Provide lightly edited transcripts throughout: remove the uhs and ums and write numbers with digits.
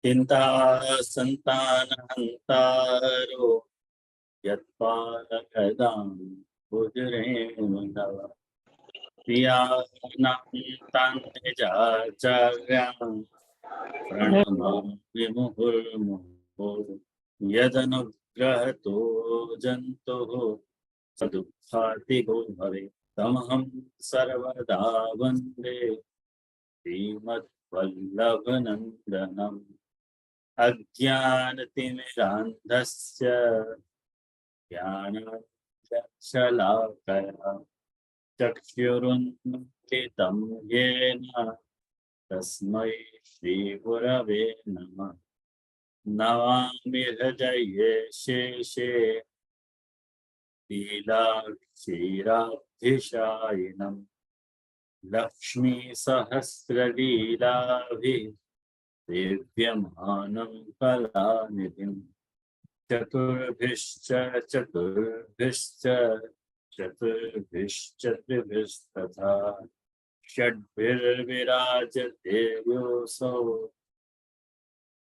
चिंता संतानहंतारो यत्पालकदां भुजरेणुनव प्रियानां प्रणमामि मुहुर्मुहुः यदनुग्रहतो जन्तुः स दुःखातिगो भवेत् तमहं सर्वदा वन्दे श्रीमद्वल्लभनन्दनम् अज्ञानतिमिरान्धस्य ज्ञानाञ्जनशलाकया चक्षुरुन्मिलितं येन तस्मै श्रीगुरवे नमः। नमामि हृदये शेषे लीलाक्षीराब्धिशायिनम् लक्ष्मीसहस्रलीलाभिः सेव्यमानं कलानिधिं चतुर्भिश्च चतुर्भिश्चतुर्भिस्तथा षड्भिर्विराजते योऽसौ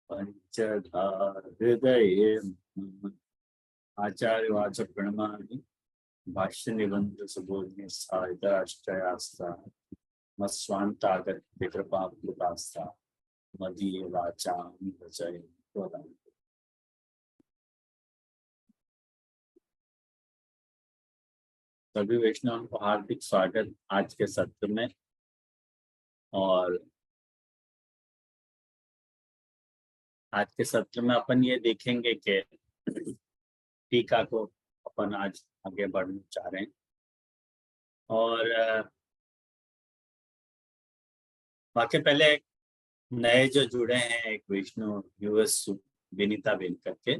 पंचधा हृदये मम। आचार्यवाच प्रणमामि भाष्य निबंध सुबोधि साहित्याश्चयास्ता मत्स्वान्तागत्य कृपाप्लुतास्ता मदीय वाचामि वचय त्वदम्। सभी वैष्णवों को हार्दिक स्वागत आज के सत्र में। और आज के सत्र में अपन ये देखेंगे कि टीका को अपन आज आगे बढ़ना चाह रहे हैं। और बाकी पहले नए जो जुड़े हैं एक विष्णु यूएस विनीता बेन करके,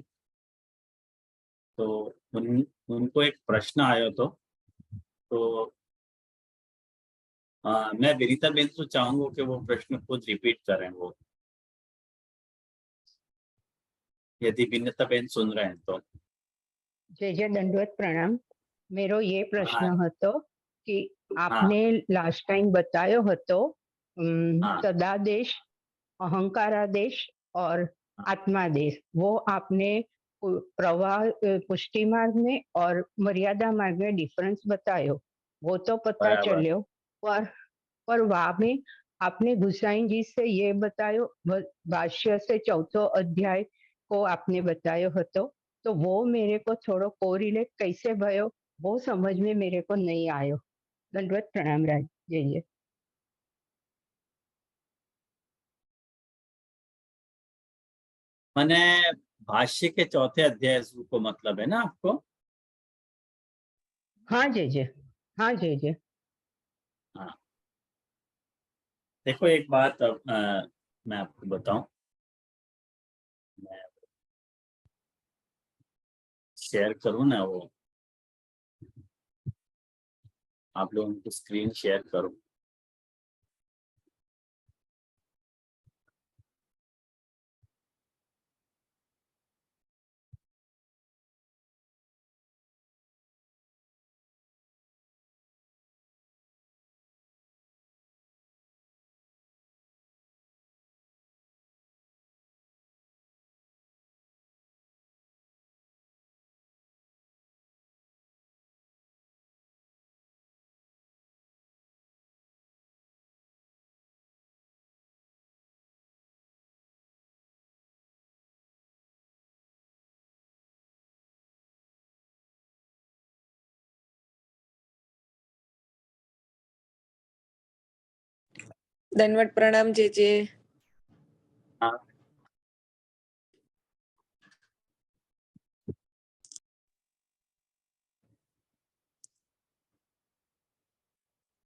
तो उनको एक प्रश्न आया तो मैं विनीता बेन से चाहूंगा कि वो प्रश्न खुद रिपीट करें, वो यदि विनीता बेन सुन रहे हैं तो। जय जय दंडवत प्रणाम। मेरो ये प्रश्न હતો कि आपने लास्ट टाइम बतायो હતો सदादेश, अहंकारादेश और आत्मादेश, वो आपने प्रवाह पुष्टि मार्ग में और मर्यादा मार्ग में डिफरेंस बतायो, वो तो पता चलियो। पर वहाँ में आपने गुसाई जी से ये बतायो, भाष्य से चौथो अध्याय को आपने बतायो હતો, तो वो मेरे को थोड़ो कोरिलेट कैसे भयो वो समझ में मेरे को नहीं आयो। दंडवत प्रणाम राज। जय जय। मैंने भाष्य के चौथे अध्याय को मतलब है ना आपको? हाँ जय जय, हाँ जय जय। हाँ देखो एक बात मैं आपको बताऊं, मैं शेयर करूं ना, वो आप लोगों को स्क्रीन शेयर करूं। दंडवत प्रणाम जे जे। हाँ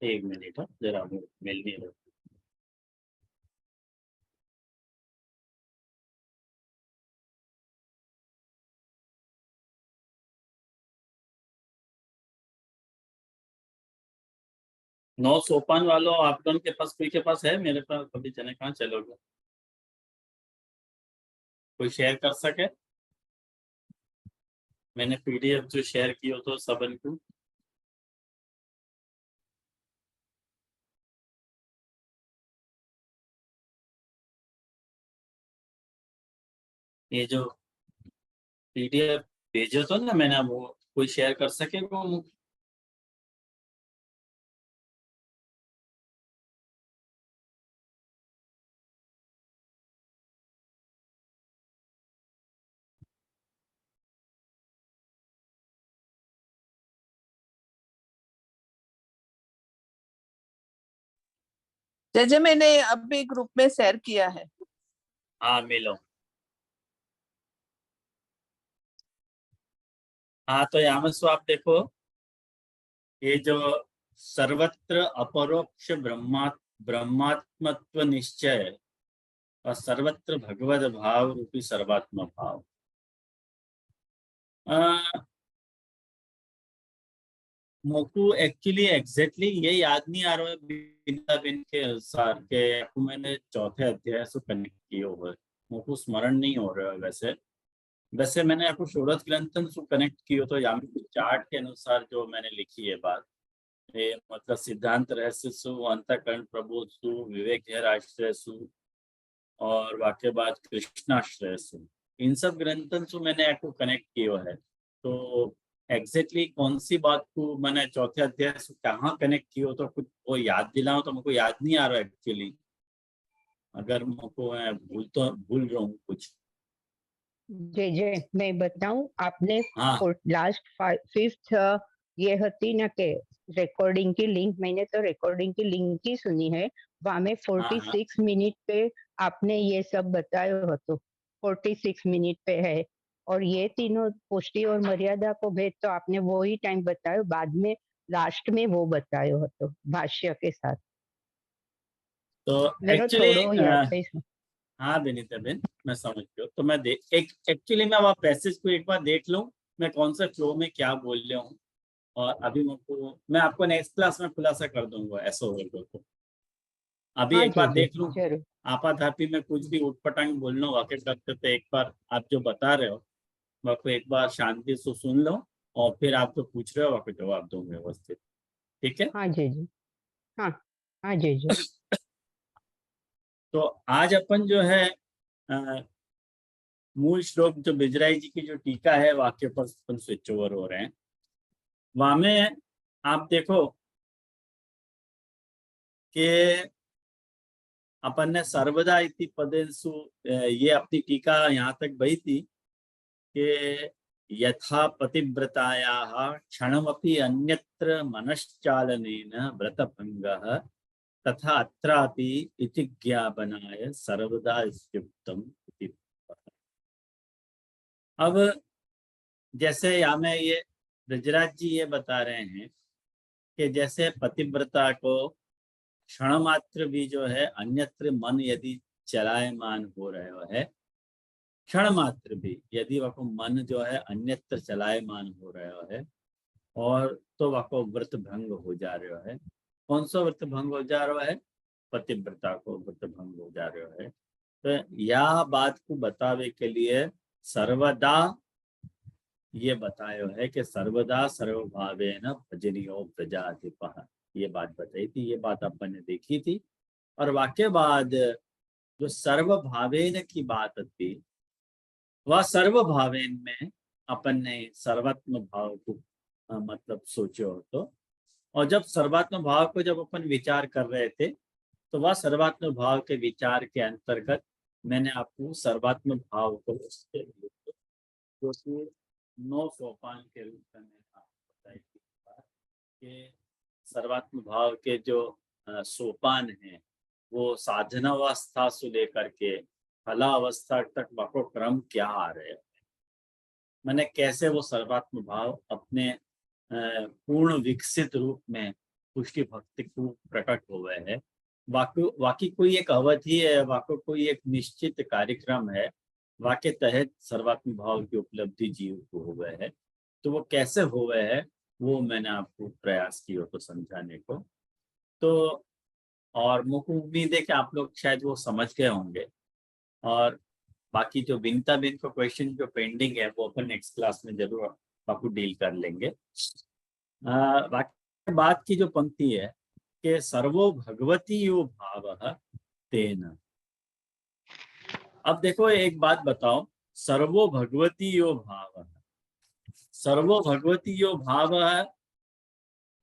एक मिनट जरा मिल नहीं रहा। नौ सोपान वालों आप लोगों के पास, कोई के पास है? मेरे पास कभी चले, कहाँ चलोगे? कोई शेयर कर सके? मैंने पीडीएफ जो शेयर कियो तो सबन को ये जो पीडीएफ भेजो तो ना मैंने, वो कोई शेयर कर सके वो? जैसे मैंने अभी ग्रुप में शेयर किया है। हाँ मिलो। हाँ तो यहाँ में सो आप देखो, ये जो सर्वत्र अपरोक्ष ब्रह्मात्मत्व निश्चय और सर्वत्र भगवद भाव रूपी सर्वात्म भाव, मोकू एक्चुअली एग्जैक्टली ये याद नहीं आ रहा है बिना बिन के अनुसार के आपको मैंने चौथे अध्याय से कनेक्ट किया हुआ है, मोकू स्मरण नहीं हो रहा है। वैसे वैसे मैंने आपको षोडश ग्रंथन से कनेक्ट किया तो यहाँ पे चार्ट के अनुसार जो मैंने लिखी है बात, ये मतलब सिद्धांत रहस्य सु, अंतःकरण प्रबोध सु, विवेक है आश्रय सु और वाक्य बाद कृष्णाश्रय सु, इन सब ग्रंथन से मैंने आपको कनेक्ट किया है। तो एग्जैक्टली कौन सी बात को मैंने चौथे अध्याय से कहाँ कनेक्ट किया तो कुछ वो याद दिलाओ, तो मुझको याद नहीं आ रहा एक्चुअली। अगर मुझको मैं भूल रहा हूँ कुछ। जे मैं बताऊं, आपने हाँ लास्ट 5th ये हती ना के रिकॉर्डिंग की लिंक, मैंने तो रिकॉर्डिंग की लिंक ही सुनी है। वहां में हाँ 46 मिनट पे आपने ये सब बतायो हतो, 46 मिनट पे है। और ये तीनों पुष्टि और मर्यादा को भेद तो आपने वो ही टाइम बतायो, बाद में लास्ट में वो बतायो हतो भाष्य के साथ। तो मेरे एक्चुअली थोड़ो याद है इसमें। हाँ विनीता बेन, मैं समझ गया। तो मैं एक्चुअली मैं वहाँ पैसेज को एक बार देख लूँ, मैं कौन सा फ्लो में क्या बोल रहा हूँ, और अभी मैं आपको नेक्स्ट क्लास में खुलासा कर दूंगा ऐसा होगा तो। अभी हाँ एक जी बार जी देख लूँ, जरूर। आपाधापी में कुछ भी उठपटांग बोलना वाकई करते थे, एक बार आप जो बता रहे हो वह एक बार शांति से सुन लो, और फिर आप जो पूछ रहे हो वह जवाब दूंगे व्यवस्थित। ठीक है? हाँ जी जी। हाँ हाँ जी जी। तो आज अपन जो है मूल श्लोक जो बिजराई जी की जो टीका है वाक्य पर अपन स्विच ओवर हो रहे हैं। वहां में आप देखो कि अपन ने सर्वदा इति पदेषु, ये अपनी टीका यहाँ तक बही थी कि यथा पतिव्रतायाः क्षणमपि अन्यत्र मनश्चालनेन व्रतभंगः तथा अत्रापि इति ज्ञापनाय सर्वदा इत्युक्तम् इति। अब जैसे यहाँ में ये ब्रजराज जी ये बता रहे हैं कि जैसे पतिव्रता को क्षण मात्र भी जो है अन्यत्र मन यदि चलायमान हो रहा है, क्षण मात्र भी यदि वह मन जो है अन्यत्र चलायमान हो रहा है, और तो वह व्रत भंग हो जा रहा है। कौन सा व्रत भंग हो जा रहा है? पतिव्रता को व्रत भंग हो जा रहा है। तो यह बात को बतावे के लिए सर्वदा ये बतायो है कि सर्वदा सर्वभावेन भजनियो प्रजाधिपः, ये बात बताई थी, ये बात अपन ने देखी थी। और वाक्य बाद जो सर्वभावेन की बात थी, वह सर्वभावेन में अपन ने सर्वात्म भाव को मतलब सोचो तो, और जब सर्वात्म भाव को जब अपन विचार कर रहे थे तो वह सर्वात्म भाव के विचार के अंतर्गत मैंने आपको सर्वात्म भाव को जो कि 9 सोपान के रूप में आपको बताई थी कि सर्वात्म भाव के जो सोपान हैं वो साधनावस्था से लेकर के फलावस्था तक वह क्रम क्या आ रहे हैं, मैंने कैसे वो सर्वात्म भाव अपने पूर्ण विकसित रूप में पुष्टि भक्ति को प्रकट हुए है। वाकई कोई एक अवधि है, वाकई कोई एक निश्चित कार्यक्रम है, वाक्य तहत सर्वात्म भाव की उपलब्धि जीव को हुए है। तो वो कैसे हुए है वो मैंने आपको प्रयास किया तो समझाने को। तो और मुझे उम्मीद है कि आप लोग शायद वो समझ गए होंगे, और बाकी जो बिनता बिन को क्वेश्चन जो पेंडिंग है वो अपन नेक्स्ट क्लास में जरूर बाकी डील कर लेंगे। बाकी बात की जो पंक्ति है कि सर्वो भगवती यो भाव तेन। अब देखो एक बात बताओ, सर्वो भगवती यो भाव, सर्वो भगवती यो भाव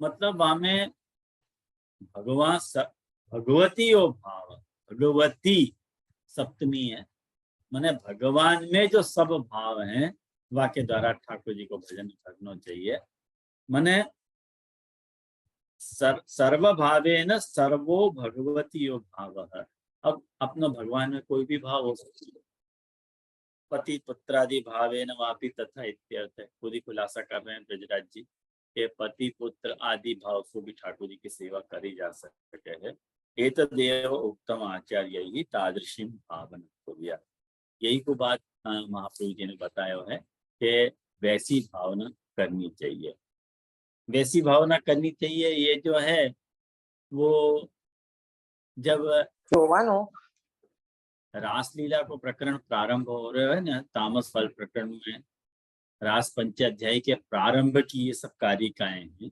मतलब वहां में भगवान भगवती यो भाव, भगवती सप्तमी है, माने भगवान में जो सब भाव हैं वाके द्वारा ठाकुर जी को भजन करना चाहिए। माने सर्व भावेन सर्वो भगवती यो भाव। अब अपना भगवान में कोई भी भाव हो सकता है, पति पुत्रादि भावेन वापि तथा इत्यर्थ है। खुद ही खुलासा कर रहे हैं ब्रजराज जी के पति पुत्र आदि भाव से भी ठाकुर जी की सेवा करी जा सके है। एतदेव उत्तम आचार्य ही तादृशी भावना को दिया, यही को बात महाप्रभु जी ने बताया है कि वैसी भावना करनी चाहिए, वैसी भावना करनी चाहिए। ये जो है वो जब रासलीला को प्रकरण प्रारंभ हो रहे है ना, तामस फल प्रकरण में रास पंचाध्याय के प्रारंभ की ये सब कारिकाएं हैं,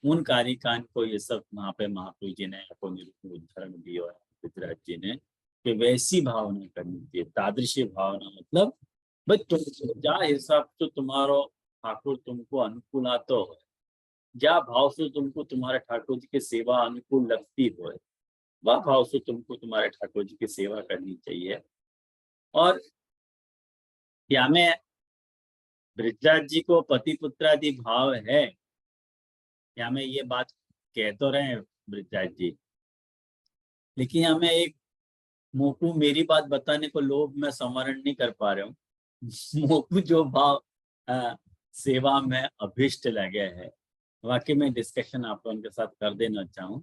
उन कारिकान को ये सब वहाँ पे महाप्रभु जी ने उदाहरण दिया है गुजरात जी ने कि वैसी भावना करनी चाहिए। तादृशी भावना मतलब भाई तुम जा हिसाब से तुम्हारो ठाकुर तुमको अनुकूल आतो है, जा भाव से तुमको तुम्हारे ठाकुर जी की सेवा अनुकूल लगती हो, वह भाव से तुमको तुम्हारे ठाकुर जी की सेवा करनी चाहिए। और या में ब्रजराज जी को पति पुत्रादि भाव है, या में ये बात कह तो रहे हैं ब्रजराज जी, लेकिन हमें एक मोकू मेरी बात बताने को लोभ में संवरण नहीं कर पा रहे हूँ। मोकू जो भाव सेवा में अभिष्ट लगे है, वाकई में डिस्कशन आप लोगों के साथ कर देना चाहूँ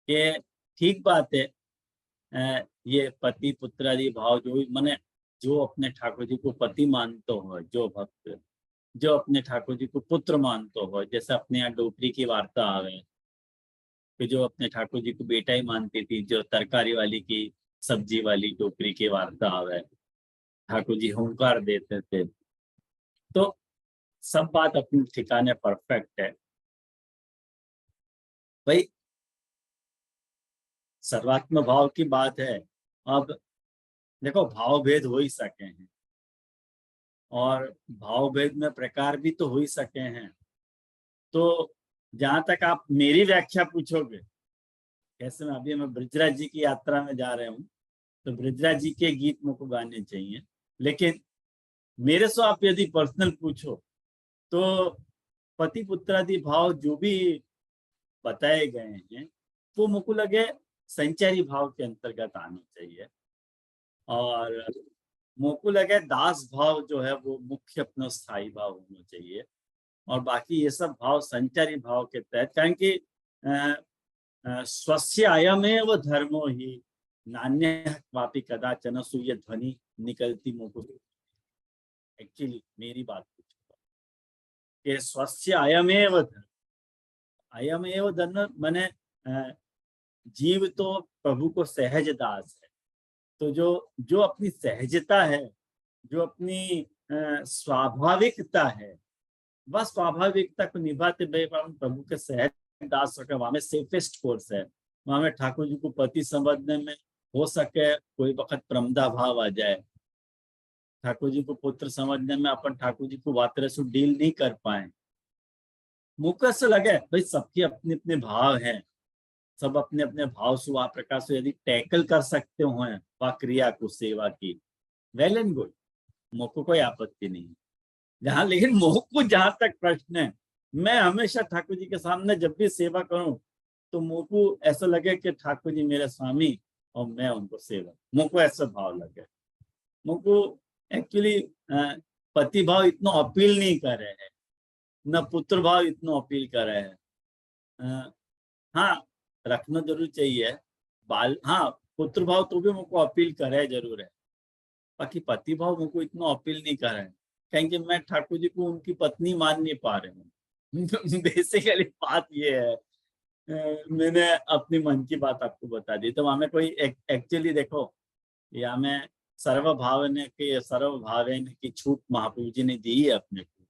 कि ठीक बात है, ये पति पुत्रादि भाव जो माने जो अपने ठाकुर जी को पति मानते हो, जो भक्त जो अपने ठाकुर जी को पुत्र मानते हो, जैसे अपने यहाँ डोपरी की वार्ता आवे कि जो अपने ठाकुर जी को बेटा ही मानती थी, जो तरकारी वाली की सब्जी वाली डोपरी की वार्ता आवे, ठाकुर जी हुंकार देते थे। तो सब बात अपने ठिकाने परफेक्ट है भाई, सर्वात्म भाव की बात है। अब देखो भाव भेद हो ही सके हैं, और भाव भेद में प्रकार भी तो हो ही सके हैं। तो जहां तक आप मेरी व्याख्या पूछोगे, कैसे में अभी मैं ब्रजराज जी की यात्रा में जा रहे हूँ, तो ब्रजराज जी के गीत मुझको गाने चाहिए, लेकिन मेरे से आप यदि पर्सनल पूछो तो पति पुत्रादि भाव जो भी बताए गए हैं वो मुझको लगे संचारी भाव के अंतर्गत आना चाहिए, और मुझको लगे दास भाव जो है वो मुख्य अपना स्थायी भाव होना चाहिए, और बाकी ये सब भाव संचारी भाव के तहत, कारण कि स्वस्य अयमेव धर्मो ही नान्य वापी कदाचन सूर्य ध्वनि निकलती मुझको। एक्चुअली मेरी बात पूछो कि स्वस्य अयमेव धर्म, अयमेव धर्म माने जीव तो प्रभु को सहज दास है, तो जो जो अपनी सहजता है, जो अपनी स्वाभाविकता है, वह स्वाभाविकता को निभाते हुए प्रभु के सहज दास सके, वहां में सेफेस्ट कोर्स है। वहां में ठाकुर जी को पति समझने में हो सके कोई वक्त प्रमदा भाव आ जाए, ठाकुर जी को पुत्र समझने में अपन ठाकुर जी को वात्र से डील नहीं कर पाए, मुझको ऐसा लगे भाई सबके अपने अपने भाव हैं, सब अपने अपने भाव से वह प्रकार से यदि टैकल कर सकते हो वह क्रिया को सेवा की, वेल एंड गुड, मुझको कोई आपत्ति नहीं। जहाँ लेकिन मुझको जहां तक प्रश्न है, मैं हमेशा ठाकुर जी के सामने जब भी सेवा करूं तो मुझको ऐसा लगे कि ठाकुर जी मेरे स्वामी और मैं उनको सेवक, मुझको ऐसा भाव लगे। मुझको एक्चुअली पति भाव इतना अपील नहीं कर रहे हैं, न पुत्र भाव इतना अपील कर रहे हैं। हाँ रखना जरूर चाहिए बाल, हाँ पुत्र भाव तो भी मुझको अपील करे जरूर है, बाकी पति भाव मुझको इतना अपील नहीं कर रहे हैं, क्योंकि मैं ठाकुर जी को उनकी पत्नी मान नहीं पा रहे हूँ। बेसिकली बात ये है, मैंने अपनी मन की बात आपको बता दी। तो हमें कोई एक्चुअली देखो, या में सर्व भावने की छूट महाप्रभु जी ने दी है अपने को,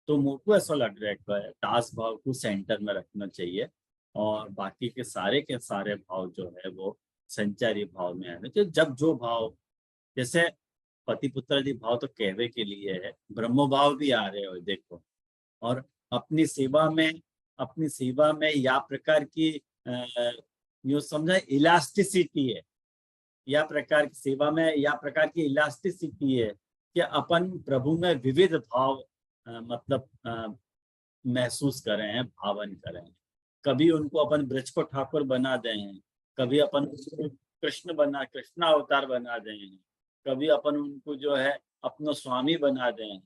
तो मुझको ऐसा लग रहा है कि दास भाव को सेंटर में रखना चाहिए और बाकी के सारे भाव जो है वो संचारी भाव में आने चाहिए। जब जो भाव, जैसे पति पुत्रादि भाव तो कहवे के लिए है, ब्रह्म भाव भी आ रहे हो देखो। और अपनी सेवा में या प्रकार की यूं समझा इलास्टिसिटी है, या प्रकार की सेवा में या प्रकार की इलास्टिसिटी है कि अपन प्रभु में विविध भाव मतलब महसूस कर रहे हैं, भावन कर रहे हैं। कभी उनको अपन ब्रज को ठाकुर बना दे हैं, कभी अपन कृष्ण अवतार बना दे हैं, कभी अपन उनको जो है अपनो स्वामी बना दे हैं,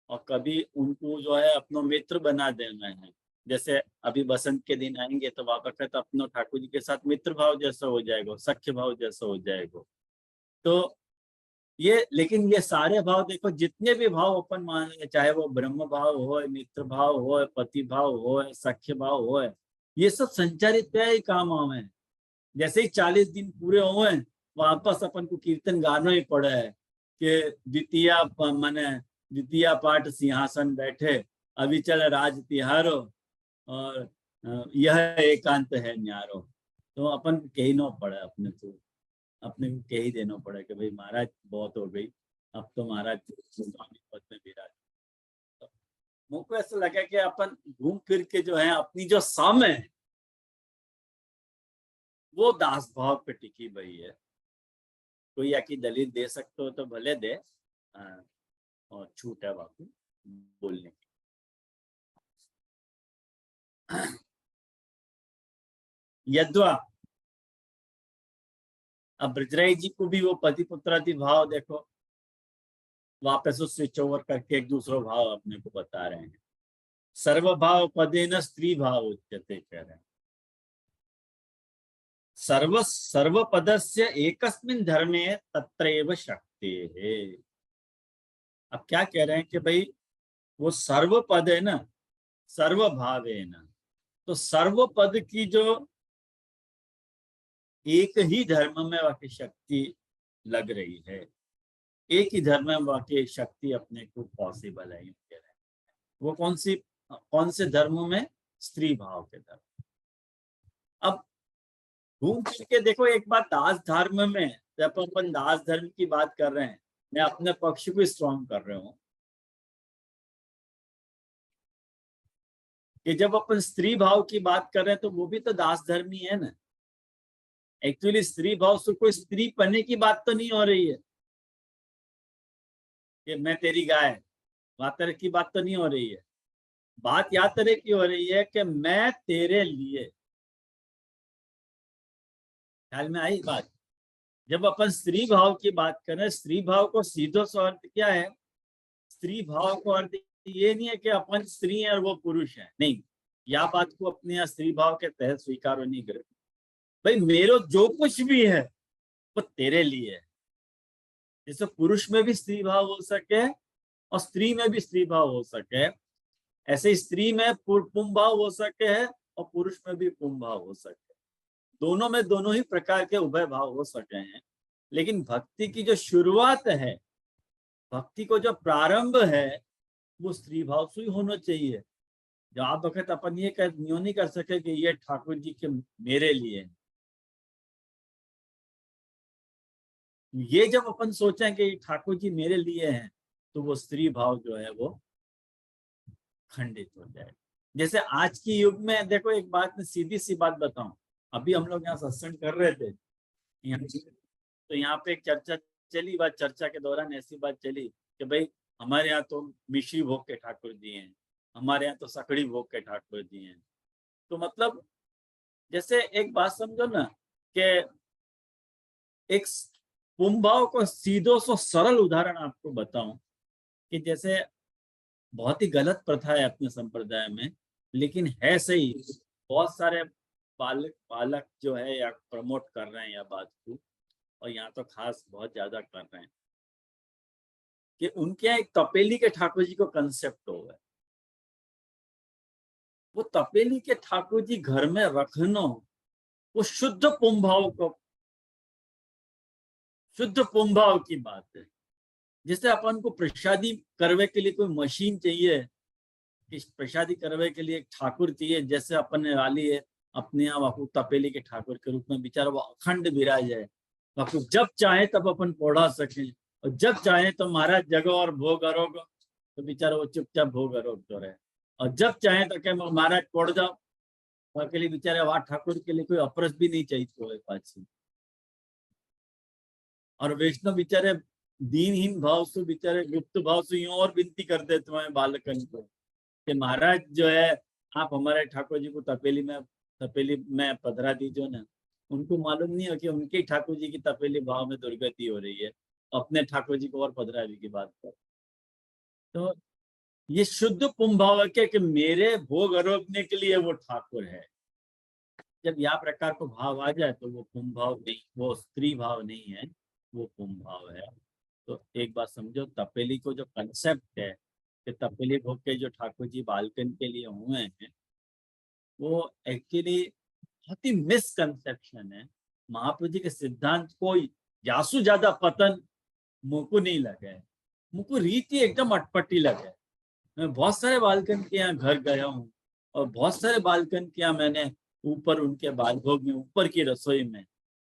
और कभी उनको जो है अपनो मित्र बना देना है। जैसे अभी बसंत के दिन आएंगे तो वापस अपनो ठाकुर जी के साथ मित्र भाव जैसा हो जाएगा, सख्य भाव जैसा हो जाएगा। तो ये, लेकिन ये सारे भाव देखो, जितने भी भाव अपन मान रहे, चाहे वो ब्रह्म भाव हो, मित्र भाव हो, पति भाव हो, सख्य भाव हो, ये सब संचारित ही काम आवे। जैसे ही 40 दिन पूरे हुए वापस अपन को कीर्तन गाना ही पड़ा है कि द्वितीय पाठ सिंहासन बैठे, अभी चल राज तिहारो, और यह एकांत है न्यारो। तो अपन कहना पड़ा अपने को कह ही देना पड़ा कि भाई महाराज बहुत हो गई, अब तो महाराज स्वामी पद में विराज। तो मुझको ऐसा लगा कि अपन घूम फिर के जो है अपनी जो साम है वो दास भाव पे टिकी हुई है। कोई आकी दलील दे सकते हो तो भले दे, और छूट है बाकी बोलने की। यद्वा अब ब्रजराई जी को भी वो पति पुत्रादि भाव देखो वापस वो स्विच ओवर करके एक दूसरा भाव अपने को बता रहे हैं। सर्वभाव पदे न स्त्री भाव उच्यते कह रहे हैं। सर्व पदस्य एकस्मिन धर्मे तत्रैव शक्ति है। अब क्या कह रहे हैं कि भाई वो सर्व पद है ना, सर्व भाव है ना, तो सर्व पद की जो एक ही धर्म में वाकई शक्ति लग रही है, एक ही धर्म में वाकई शक्ति अपने को पॉसिबल है। वो कौन से धर्मों में? स्त्री भाव के धर्म। अब घूम फिर के देखो एक बात, दास धर्म में जब अपन दास धर्म की बात कर रहे हैं, मैं अपने पक्ष को स्ट्रॉन्ग कर रहा हूं कि जब अपन स्त्री भाव की बात कर रहे हैं तो वो भी तो दास धर्म ही है ना। एक्चुअली स्त्री भाव से कोई स्त्री बनने की बात तो नहीं हो रही है कि मैं तेरी गाय, बात तरह की बात तो नहीं हो रही है। बात या तरह की हो रही है कि मैं तेरे लिए, ख्याल में आई बात? जब अपन स्त्री भाव की बात करें, स्त्री भाव को सीधो सा अर्थ क्या है? स्त्री भाव को अर्थ ये नहीं है कि अपन स्त्री है और वो पुरुष है, नहीं। या बात को अपने यहाँ स्त्री भाव के तहत स्वीकार नहीं करे। भाई मेरो जो कुछ भी है वो तेरे लिए है। जैसे पुरुष में भी स्त्री भाव हो सके और स्त्री में भी स्त्री भाव हो सके, ऐसे स्त्री में पुम भाव हो सके है और पुरुष में भी पुम भाव हो सके। दोनों में दोनों ही प्रकार के उभय भाव हो सके हैं। लेकिन भक्ति की जो शुरुआत है, भक्ति को जो प्रारंभ है, वो स्त्री भाव से ही होना चाहिए। जो आप वक्त अपन ये नहीं कर सके कि ये ठाकुर जी के मेरे लिए। ये जब अपन सोचें कि ठाकुर जी मेरे लिए हैं, तो वो स्त्री भाव जो है वो खंडित हो जाए। जैसे आज की युग में देखो, एक बात मैं सीधी सी बात बताऊं, अभी हम लोग यहाँ सत्संग कर रहे थे तो यहाँ पे एक चर्चा चली, बात चर्चा के दौरान ऐसी बात चली कि भाई हमारे यहाँ तो मिश्री भोग के ठाकुर जी हैं, हमारे यहाँ तो सकड़ी भोग के ठाकुर जी हैं। तो मतलब जैसे एक बात समझो ना कि एक पुंभाव को सीधो सो सरल उदाहरण आपको बताऊं कि जैसे बहुत ही गलत प्रथा है अपने संप्रदाय में, लेकिन है सही। बहुत सारे पालक जो है या प्रमोट कर रहे हैं या बात को, और यहाँ तो खास बहुत ज्यादा कर रहे हैं कि उनके यहाँ एक तपेली के ठाकुर जी को कंसेप्ट हो गया। वो तपेली के ठाकुर जी घर में रखना, वो शुद्ध पुंभाव की बात है। जैसे अपन को प्रसादी करवे के लिए कोई मशीन चाहिए कि प्रसादी करवे के लिए एक ठाकुर चाहिए, जैसे अपन ने वाली है अपने यहाँ वाकू तपेली के ठाकुर के रूप में, बेचारा वो अखंड विराज है, वाकू जब चाहे तब अपन पौड़ा सके, और जब चाहे तो महाराज जगो और भोग अरोग, तो बेचारा वो चुपचाप भोग अरोग तो रहे, और जब चाहे तो क्या महाराज पौड़ जाओ, के लिए बेचारे वहां ठाकुर के लिए कोई अपरस भी नहीं चाहिए तो पाछी। और वैष्णव बेचारे दीनहीन भाव से, बेचारे गुप्त भाव से यूं और विनती कर देते हैं बालकन को कि महाराज जो है आप हमारे ठाकुर जी को तपेली में पधरा दीजिए ना। उनको मालूम नहीं है कि उनके ठाकुर जी की तपेली भाव में दुर्गति हो रही है, अपने ठाकुर जी को और पधरावी की बात कर। तो ये शुद्ध पुंभाव है कि मेरे भोग आरोपने के लिए वो ठाकुर है। जब यह प्रकार को भाव आ जाए तो वो पुंभाव नहीं, वो स्त्री भाव नहीं है, वो पुंभाव है। तो एक बात समझो, तपेली को जो कंसेप्ट है कि तपेली भोग के जो ठाकुर जी बालकन के लिए हुए हैं, वो एक्चुअली बहुत ही मिसकंसेप्शन है। महाप्रभु जी के सिद्धांत को यासु ज्यादा पतन मुझको नहीं लगा है, मुझको रीति एकदम अटपटी लगा है। मैं बहुत सारे बालकन के यहाँ घर गया हूँ, और बहुत सारे बालकन के यहाँ मैंने ऊपर उनके बालभोग में, ऊपर की रसोई में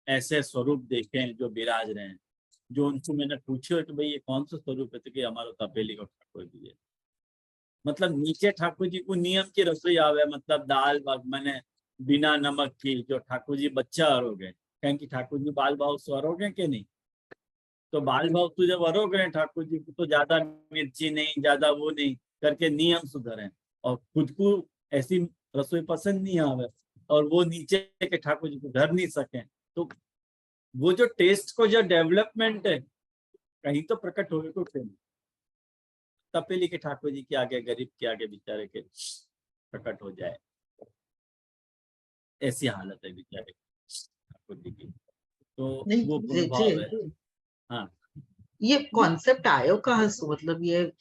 ऐसे स्वरूप देखे हैं जो विराज रहे हैं, जो उनसे मैंने पूछे कि भाई ये कौन सा स्वरूप है, तो कि हमारा तपेली का ठाकुर जी है। मतलब नीचे ठाकुर जी को नियम की रसोई आवे, मतलब दाल मैंने बिना नमक की, जो ठाकुर जी बच्चा अरोगे, कहें कि ठाकुर जी बाल भाव से अरोगे के नहीं, तो बाल भाव तो जब अरोग रहे ठाकुर जी को, तो ज्यादा मिर्ची नहीं, ज्यादा वो नहीं करके नियम सुधरे, और खुद को ऐसी रसोई पसंद नहीं आवे, और वो नीचे के ठाकुर जी को धर नहीं सके, तो वो जो टेस्ट को जो डेवलपमेंट है कहीं तो प्रकट होने को क्यों नहीं। तपेली के ठाकुर जी के आगे, गरीब के आगे बेचारे के प्रकट हो जाए, ऐसी हालत है बेचारे ठाकुर जी की। तो नहीं वो जे भाव है। हाँ, ये कॉन्सेप्ट आयो कहाँ से, मतलब ये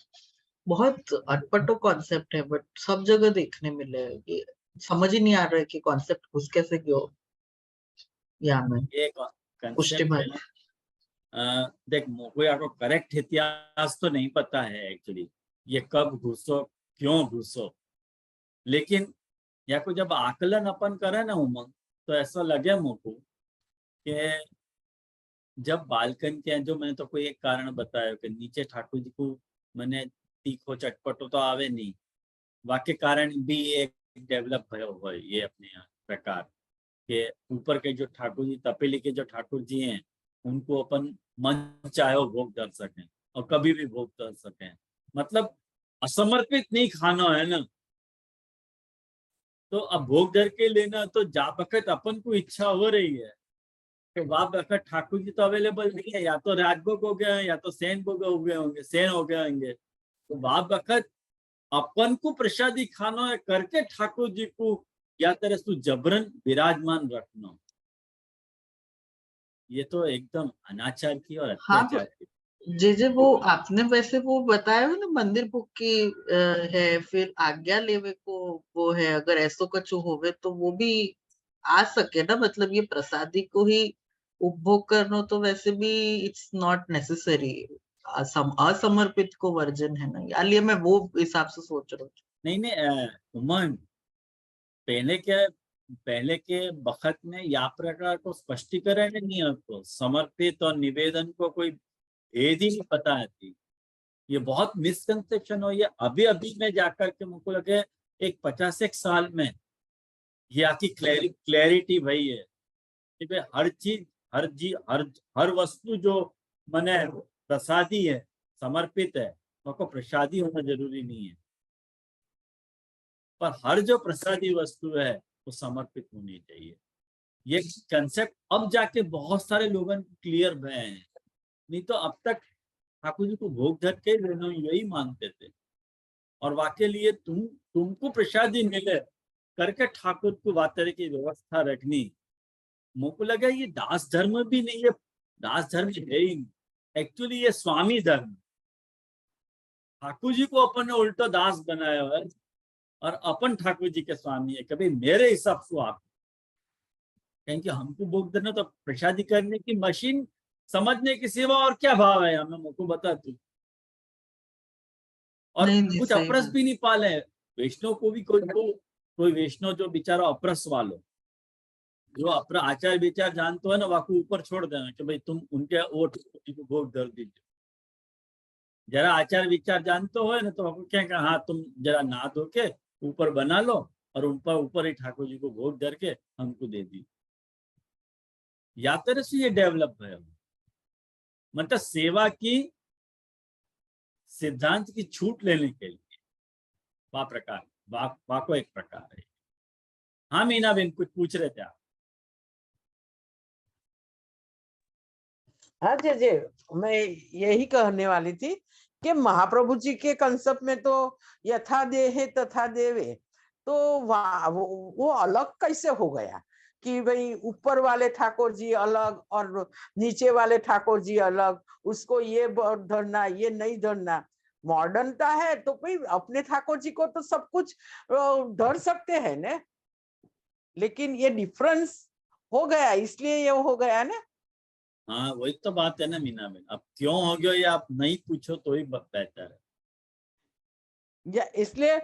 बहुत अटपटो कॉन्सेप्ट है, बट सब जगह देखने मिले है। ये समझ ही नहीं आ रहा है कि कॉन्सेप्ट घुस कैसे गयो यहाँ में। ये पुष्टि कंसेप्ट भाई, है ना, देख कोई आपको करेक्ट इतिहास तो नहीं पता है एक्चुअली ये कब घुसो, क्यों घुसो, लेकिन या को जब आकलन अपन करे ना उमंग, तो ऐसा लगे मुझको कि जब बालकन के जो मैंने तो कोई एक कारण बताया कि नीचे ठाकुर जी को मैंने तीखो चटपटो तो आवे नहीं, वाक्य कारण भी एक डेवलप भयो हो ये अपने यहाँ प्रकार के ऊपर के जो ठाकुर जी, तपेली के जो ठाकुर जी हैं, उनको अपन मन चाहे भोग कर सकें और कभी भी भोग कर सकें, मतलब असमर्पित नहीं खाना है ना। तो अब भोग धर के लेना, तो जा बखत अपन को इच्छा हो रही है तो वहां बखत ठाकुर जी तो अवेलेबल नहीं है, या तो राजभोग हो गए या तो सेन भोग हो गए होंगे, सेन हो गए होंगे, तो वहां बखत अपन को प्रसादी खाना है करके ठाकुर जी को या तरह से जबरन विराजमान रखना, ये तो एकदम अनाचार की और हाँ अत्याचार की। जे वो आपने वैसे वो बताया ना मंदिर बुक की है, फिर आज्ञा लेवे को वो है, अगर ऐसो कछु होवे तो वो भी आ सके ना, मतलब ये प्रसादी को ही उपभोग करना तो वैसे भी इट्स नॉट नेसेसरी, असमर्पित को वर्जन है ना, इसलिए मैं वो हिसाब से सोच रहा हूँ। नहीं नहीं उमन, पहले के बखत में या प्रकार को स्पष्टीकरण नहीं है, आपको समर्पित और निवेदन को कोई भेद ही नहीं पता थी। ये बहुत मिसकंसेप्शन हो, ये अभी अभी में जाकर के मुझको लगे एक 50 साल में ये आपकी क्लैरिटी भई है कि भाई हर चीज, हर वस्तु जो मने प्रसादी है, समर्पित है, उसको प्रसादी होना जरूरी नहीं है, पर हर जो प्रसादी वस्तु है वो समर्पित होनी चाहिए। ये कंसेप्ट अब जाके बहुत सारे लोगों को क्लियर भय हैं, नहीं तो अब तक ठाकुर जी को भोग धर के लेना यही मानते थे, और वाकई लिए तुमको प्रसादी मिले करके ठाकुर को वातरे की व्यवस्था रखनी, मुझको लगा ये दास धर्म भी नहीं है, दास धर्म है ही नहीं, एक्चुअली ये स्वामी धर्म। ठाकुर जी को अपन ने उल्टा दास बनाया है और अपन ठाकुर जी के स्वामी है, कभी मेरे हिसाब से आप कहेंगे हमको भोग देना तो प्रसादी करने की मशीन समझने की सिवा और क्या भाव है हमें, मुझको बता तू। और नहीं कुछ सही अपरस बात। भी नहीं पाले, वैष्णव को भी कोई वैष्णव जो बेचारा अप्रस वालो, जो अपना आचार विचार जानते है ना, वाकू ऊपर छोड़ देना कि भाई तुम उनके ओट को भोग धर दीजिए। जरा आचार विचार जानते हो ना, तो वाकू क्या हाँ तुम जरा नहा धो के ऊपर बना लो और ऊपर ही ठाकुर जी को भोग धर के हमको दे दी। या तरह से ये डेवलप है, मतलब सेवा की सिद्धांत की छूट लेने के लिए वाको एक प्रकार है। हाँ मीना बेन कुछ पूछ रहे थे आप? हाँ जी, मैं यही कहने वाली थी कि महाप्रभु जी के कंसेप्ट में तो यथा देहे तथा देवे, तो वो अलग कैसे हो गया कि भाई ऊपर वाले ठाकुर जी अलग और नीचे वाले ठाकुर जी अलग, उसको ये धरना ये नहीं धरना। मॉडर्नता है तो भाई अपने ठाकुर जी को तो सब कुछ धर सकते हैं ना, लेकिन ये डिफरेंस हो गया इसलिए ये हो गया ना। हाँ वही तो बात है ना मीना बेन, अब क्यों हो गया ये आप नहीं पूछो तो ही बेहतर है। या इसलिए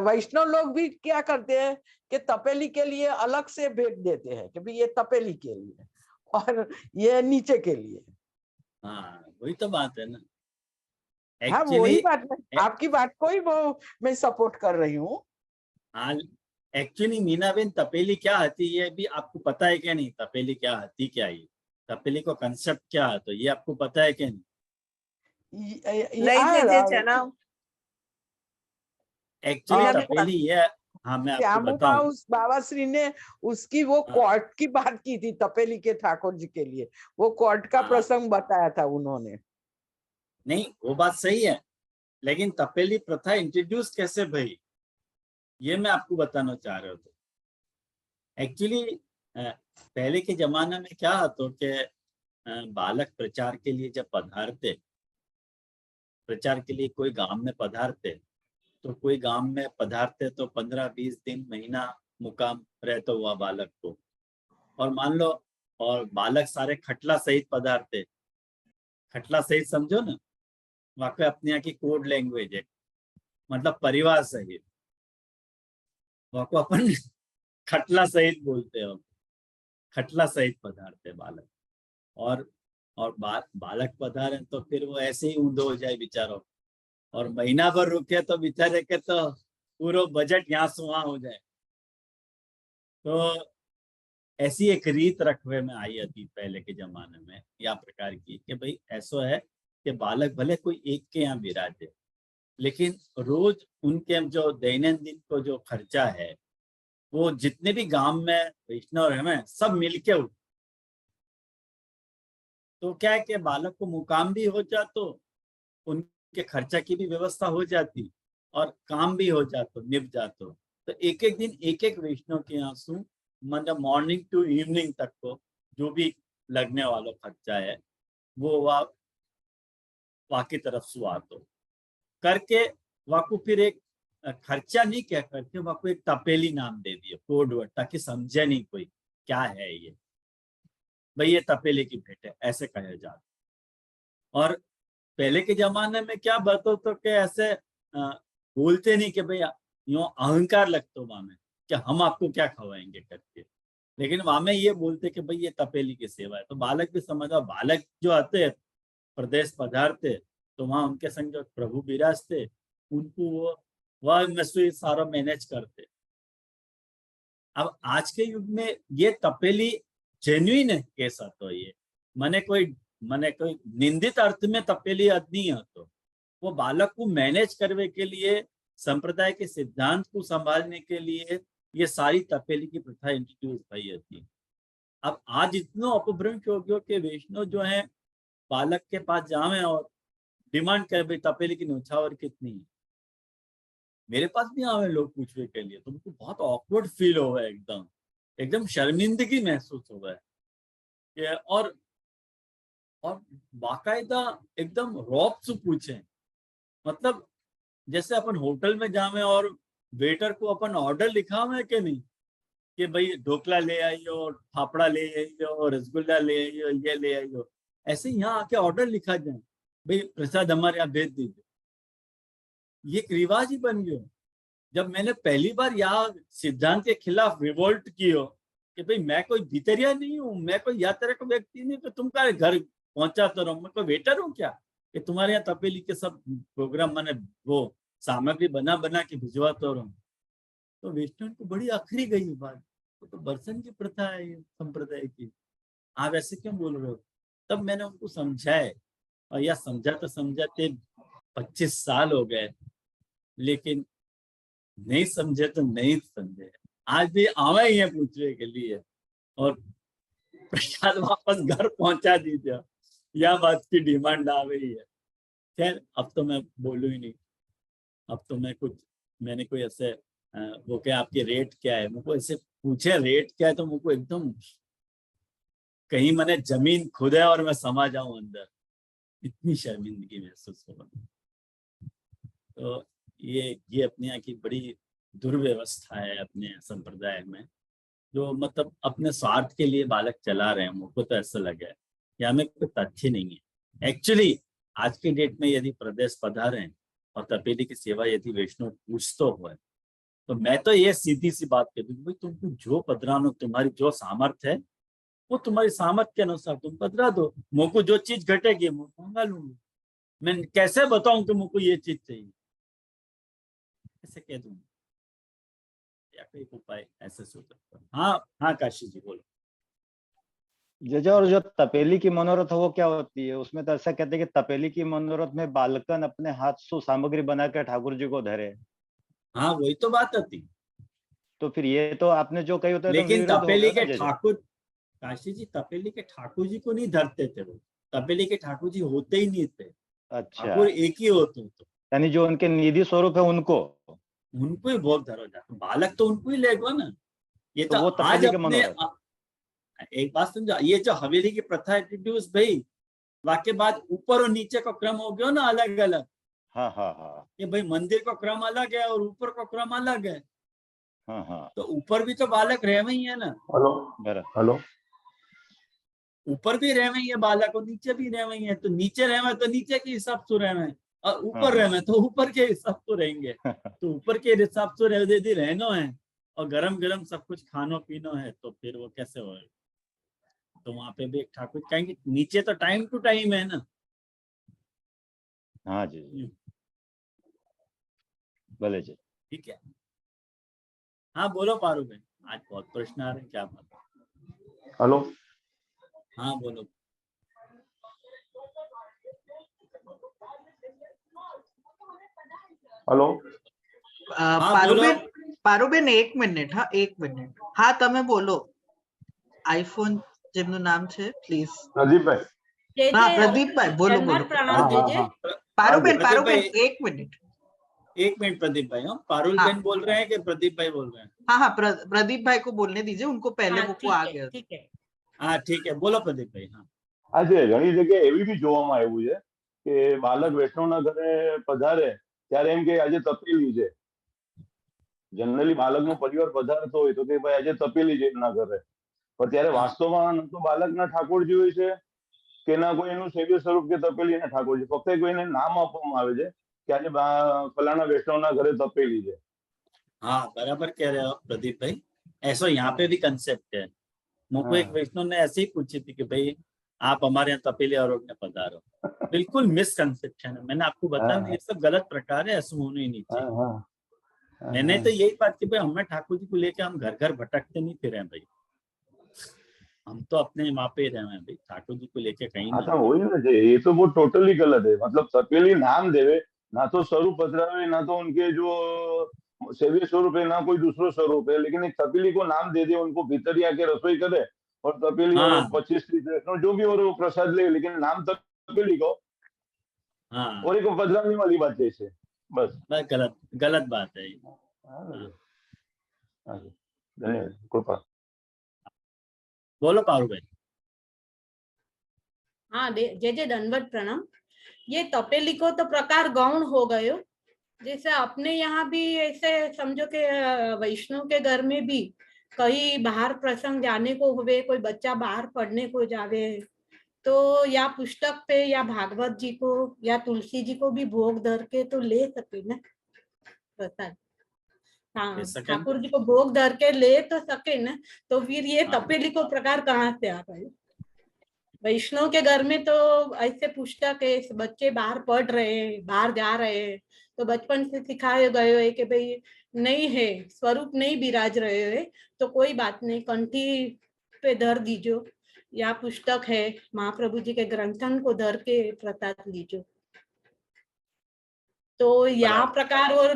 वैष्णव लोग भी क्या करते हैं कि तपेली के लिए अलग से भेंट देते हैं कि भाई ये तपेली के लिए और ये नीचे के लिए। हाँ वही तो बात है ना। हाँ वही बात है, आपकी बात को ही वो मैं सपोर्ट कर रही हूँ। हाँ एक्चुअली मीना बेन तपेली क्या आती है भी आपको पता है क्या नहीं? तपेली क्या आती क्या है? तपेली को कंसेप्ट क्या है तो ये आपको पता है क्या नहीं? नहीं जे चना एक्चुअली और तपेली ये, हाँ मैं आपको बताऊं, उस बाबा श्री ने उसकी वो क्वार्ट की बात की थी तपेली के ठाकुर जी के लिए, वो क्वार्ट का प्रसंग बताया था उन्होंने। नहीं वो बात सही है, लेकिन तपेली प्रथा इंट्रोड्यूस कैसे भई ये मैं आपको बताना चाह रहा हूँ। एक्चुअली पहले के जमाने में क्या होता कि बालक प्रचार के लिए जब पधारते, प्रचार के लिए कोई गांव में पधारते, तो कोई गांव में पधारते तो 15-20 दिन महीना मुकाम रहता हुआ बालक को, और मान लो और बालक सारे खटला सहित पधारते। खटला सहित समझो ना, वाकई अपने यहाँ की कोड लैंग्वेज है, मतलब परिवार सहित वाको अपन खटला सहित बोलते हो, खटला सहित पधारते बालक। और बालक पधारे तो फिर वो ऐसे ही ऊंधो हो जाए बेचारो, और महीना भर रुके तो बेचारे के तो पूरा बजट यहाँ से वहां हो जाए। तो ऐसी एक रीत रखवे में आई थी पहले के जमाने में या प्रकार की कि भाई ऐसा है कि बालक भले कोई एक के यहाँ विराजे, लेकिन रोज उनके जो दैनंदिन को जो खर्चा है वो जितने भी गांव में वैष्णव है सब मिलके उठ, तो क्या है कि बालक को मुकाम भी हो जातो, उनके खर्चा की भी व्यवस्था हो जाती और काम भी हो जातो, निप जातो। तो एक एक दिन एक एक वैष्णव के यहाँ से मतलब मॉर्निंग टू इवनिंग तक को जो भी लगने वाला खर्चा है वो वहाँ की तरफ से आतो करके वाकू फिर एक खर्चा नहीं कह करके वाकू एक तपेली नाम दे दिया कोड वर्ड, ताकि समझे नहीं कोई क्या है ये, भाई ये तपेली की भेंट है ऐसे कहा जाता। और पहले के जमाने में क्या बतो तो कि ऐसे बोलते नहीं कि भाई यूं अहंकार लगतो वहां में कि हम आपको क्या खवाएंगे करके, लेकिन वहां में ये बोलते कि भाई ये तपेली की सेवा है। तो बालक भी समझा, बालक जो आते प्रदेश पधारते तो वहां उनके संग जो प्रभु विराजते उनको वह में सारा मैनेज करते। अब आज के युग में ये तपेली जेन्युइन है कैसा, तो ये मने कोई निंदित अर्थ में तपेली नहीं है, तो वो बालक को मैनेज करने के लिए संप्रदाय के सिद्धांत को संभालने के लिए ये सारी तपेली की प्रथा इंट्रोड्यूस हुई थी। अब आज इतना अपभ्रंश हो गया कि वैष्णव जो है बालक के पास जावे और डिमांड करे भाई तपेली की न्योछावर कितनी है। मेरे पास भी आवे लोग पूछने के लिए, तो उनको बहुत ऑकवर्ड फील हो है, एकदम शर्मिंदगी महसूस हो है। और बाकायदा एकदम रौब से पूछे, मतलब जैसे अपन होटल में जावे और वेटर को अपन ऑर्डर लिखा हुआ है कि नहीं कि भाई ढोकला ले आइयो, फाफड़ा ले आइयो, रसगुल्ला ले आइयो, ये ले आइयो, ऐसे यहाँ आके ऑर्डर लिखा जाए भाई प्रसाद हमारे यहाँ भेज दीजिए। ये एक रिवाज ही बन गया। जब मैंने पहली बार यहाँ सिद्धांत के खिलाफ रिवोल्ट कियो कि भाई मैं कोई भीतरिया नहीं हूँ, मैं कोई या तरह का व्यक्ति नहीं, तो तुम क्या घर पहुंचाते रहो, मैं कोई वेटर हूँ क्या कि तुम्हारे यहाँ तपेली के सब प्रोग्राम मैंने वो सामग्री बना बना के भिजवाता रहूं। तो वैष्णव को बड़ी अखरी गई बात, तो बरसन की प्रथा है ये संप्रदाय की, आप ऐसे क्यों बोल रहे हो। तब मैंने उनको समझाए, और यह समझाते समझाते 25 साल हो गए, लेकिन नहीं समझे तो नहीं समझे, आज भी आवे ही है पूछने के लिए और प्रसाद वापस घर पहुंचा दीजिए, यह बात की डिमांड आ गई है। खैर अब तो मैं बोलूं ही नहीं, अब तो मैंने कोई ऐसे वो क्या आपके रेट क्या है, मुझको ऐसे पूछे रेट क्या है तो मुझको एकदम कहीं मैंने जमीन खुदा और मैं समा जाऊं अंदर, इतनी शर्मिंदगी महसूस हो। तो ये अपने यहाँ की बड़ी दुर्व्यवस्था है अपने संप्रदाय में, जो मतलब अपने स्वार्थ के लिए बालक चला रहे हैं। मुझको तो ऐसा लगा है कि हमें कोई तथ्य नहीं है। एक्चुअली आज के डेट में यदि प्रदेश पधारे हैं और तपेली की सेवा यदि वैष्णव पूछ तो हो, तो मैं तो ये सीधी सी बात कह दूंगी, भाई तुमको जो पधरानो, तुम्हारी जो सामर्थ्य है वो तुम्हारी सामर्थ्य के अनुसार तुम पधरा दो, मुझको जो चीज घटेगी मैं मंगा लूंगी। मैं कैसे बताऊं कि मुझको ये चीज चाहिए, कैसे कह दूंगा, या कोई उपाय ऐसे सोच सकता हूँ। हाँ काशी जी बोलो। जो और जो तपेली की मनोरथ वो क्या होती है, उसमें तो ऐसा कहते हैं कि तपेली की मनोरथ में बालकन अपने हाथ से सामग्री बनाकर ठाकुर जी को धरे। हाँ वही तो बात होती, तो फिर ये तो आपने जो कही होता है लेकिन विरोध हो तपेली गया के ना। ठाकुर, काशी जी तपेली के ठाकुर जी को नहीं धरते थे वो, तपेली के ठाकुर जी होते ही नहीं थे, अच्छा, ठाकुर एक ही होते तो, यानी जो उनके निधि स्वरूप है उनको ही भोग धरो जाते, बालक तो उनको ही लेगो ना। ये तो तो वो आज तपेली के अपने मनोरथ। एक बात समझो, ये जो हवेली की प्रथा इंट्रोड्यूस भाई, वाके बाद ऊपर और नीचे का क्रम हो गया ना अलग अलग। हाँ हाँ हाँ ये भाई मंदिर का क्रम अलग है और ऊपर का क्रम अलग है, हाँ हाँ। तो ऊपर भी तो बालक रह ही है ना, हेलो, ऊपर भी रह ही है बालक और नीचे भी रह ही है, तो नीचे रहे तो नीचे के हिसाब से रहे, और ऊपर रहे तो ऊपर के हिसाब से रहेंगे। तो ऊपर के हिसाब से रह यदि रहना है और गरम गरम सब कुछ खानो पीनो है, तो फिर वो कैसे होगा। तो वहां पे भी एक ठाकुर कहेंगे, नीचे तो टाइम टू टाइम है ना। हाँ जी भले जी। ठीक है, हाँ बोलो पारू भाई, आज बहुत प्रश्न आ रहे हैं, क्या बात। हेलो, हाँ बोलो। हेलो, हाँ बोलो। પારુબેન 1 મિનિટ, હા 1 મિનિટ, હા તમે બોલો। આઈફોન જેમનું નામ છે પ્લીઝ। પ્રદીપભાઈ। હા પ્રદીપભાઈ બોલો બોલો। हाँ हाँ हाँ પારુબેન प्रदीप પારુબેન भाई 1 मिनट। एक मिनट प्रदीप भाई, हम पारुल हाँ। बहन बोल रहे हैं कि प्रदीप भाई बोल रहे हैं। हाँ हाँ प्रदीप भाई को बोलने दीजिए, उनको पहले वो आ गया। ठीक है। हाँ ठीक है, बोलो प्रदीप भाई। हाँ આજે ઘણી જગ્યાએ એવી બી જોવામાં આવ્યું છે કે બાલક વૈષ્ણવના ઘરે પધારે ત્યારે એમ કે આજે તપેલી છે। જનરલી બાલકનો પરિવાર પધારતો હોય તો કે ભાઈ આજે તપેલી છે એમના ઘરે, પણ ત્યારે વાસ્તવમાં ન તો બાલકના ઠાકોરજી હોય છે કે ના કોઈ એનું સેવ્ય સ્વરૂપ કે તપેલી ના ઠાકોરજી, ફક્ત કોઈને નામ આપવામાં આવે છે કે આજે ફલાણા વૈષ્ણવના ઘરે તપેલી છે। हाँ बराबर कह रहे हो आप प्रदीप भाई, ऐसा यहाँ पे भी कंसेप्ट है। मुझको एक वैष्णव ने ऐसे ही पूछी थी कि भाई आप हमारे यहाँ तपेली और पधारो, बिल्कुल मिसकंसेप्शन है। मैंने आपको बताया ये सब गलत प्रकार है, ऐसा होना ही नहीं चाहिए। मैंने तो यही बात की भाई, हमें ठाकुर जी को लेके हम घर घर भटकते नहीं फिरे भाई, हम तो अपने वहां पे रहे हैं भाई, ठाकुर जी को लेके कहीं हाँ ना। तो वही ना, ये तो वो टोटली गलत है। मतलब तपेली नाम देवे, ना तो स्वरूप पधरावे, ना तो उनके जो सेव्य स्वरूप है, ना कोई दूसरो स्वरूप है, लेकिन एक तपेली को नाम दे दे, उनको भीतर आके रसोई करे और तपेली और हाँ 25-30 जो भी और वो प्रसाद ले, लेकिन नाम तपेली को, हाँ और एक पधराने वाली बात है इसे, बस। गलत गलत बात है ये। धन्यवाद, कृपा। बोलो पारू भाई। हाँ जय दंडवत प्रणाम। ये तपेली को तो प्रकार गौण हो गयो, जैसे अपने यहाँ भी ऐसे समझो कि वैष्णव के घर में भी कहीं बाहर प्रसंग जाने को हुए, कोई बच्चा बाहर पढ़ने को जावे तो या पुस्तक पे या भागवत जी को या तुलसी जी को भी भोग धर के तो ले सके ना प्रसाद। हाँ एक सेकंड। ठाकुर जी को भोग धर के ले तो सके ना, तो फिर ये हाँ। तपेली को प्रकार कहाँ से आ गए? वैष्णव के घर में तो ऐसे पुस्तक है, बच्चे बाहर पढ़ रहे हैं, बाहर जा रहे हैं, तो बचपन से सिखाए गए है कि भाई नहीं है, स्वरूप नहीं विराज रहे है तो कोई बात नहीं, कंठी पे धर दीजो, या पुस्तक है महाप्रभु जी के ग्रंथन को धर के प्रसाद लीजो। तो या बराबर। प्रकार और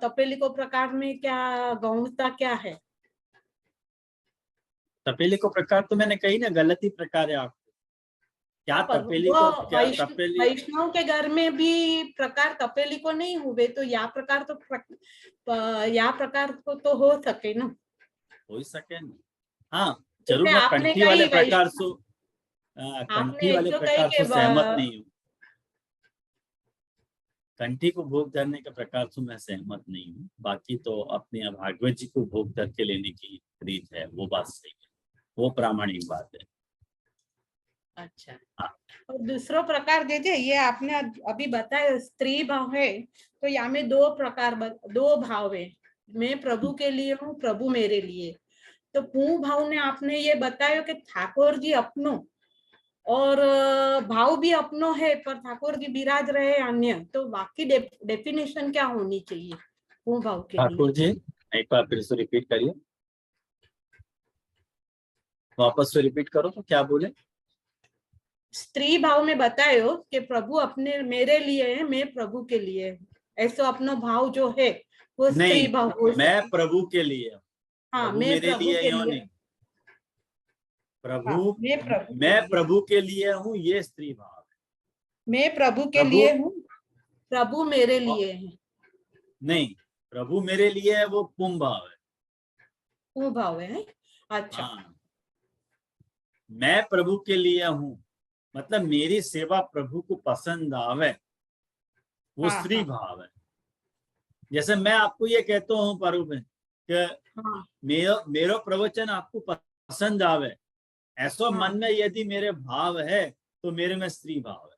तपेली को प्रकार में क्या गौणता क्या है? तपेली को प्रकार तो मैंने कही ना, गलत ही प्रकार है आपको। क्या पर तपेली वो को, क्या तपेली? वैष्णव के घर में भी प्रकार तपेली को नहीं हुए तो या प्रकार तो या प्रकार को तो हो सके ना। हो ही सके ना। हाँ जरूर, जैसे मैं आपने कंठी वाले कही प्रकार से, आपने कंठी वाले जो कही प्रकार कि से सहमत नहीं हूँ। कंठी को भोग धरने के प्रकार से मैं सहमत नहीं हूँ। बाकी तो अपने भागवत जी को भोग धर के लेने की रीत है, वो बात सही है, वो प्रामाणिक बात है। अच्छा। हाँ। और दूसरा प्रकार दीजिए, ये आपने अभी बताया स्त्री भाव है, तो यहाँ में दो प्रकार, दो भाव है, मैं प्रभु के लिए हूँ, प्रभु मेरे लिए। तो पू भाव ने आपने ये बताया कि ठाकुर जी अपनो और भाव भी अपनो है, पर ठाकुर जी विराज रहे अन्य, तो बाकी डेफिनेशन क्या होनी चाहिए पू भाव के लिए? ठाकुर जी एक बार फिर से रिपीट करिए, वापस से रिपीट करो तो क्या बोले? स्त्री भाव में बतायो कि प्रभु अपने मेरे लिए है, मैं प्रभु के लिए है, ऐसा अपना भाव जो है वो स्त्री नहीं, भाव हो मैं सकता। प्रभु के लिए हूँ, हाँ प्रभु मैं मेरे प्रभु लिए के यो लिए, नहीं। प्रभु, हाँ, मैं प्रभु के लिए हूँ, ये स्त्री भाव है। मैं प्रभु के प्रभु लिए हूँ, प्रभु मेरे और- लिए है, नहीं, प्रभु मेरे लिए है, वो पुम भाव है। वो भाव है। अच्छा। हाँ, मैं प्रभु के लिए हूँ मतलब मेरी सेवा प्रभु को पसंद आवे, वो हाँ स्त्री हाँ भाव है। जैसे मैं आपको ये कहता हूँ पारू में कि हाँ मेरो प्रवचन आपको पसंद आवे, ऐसा हाँ। मन में यदि मेरे भाव है तो मेरे में स्त्री भाव है।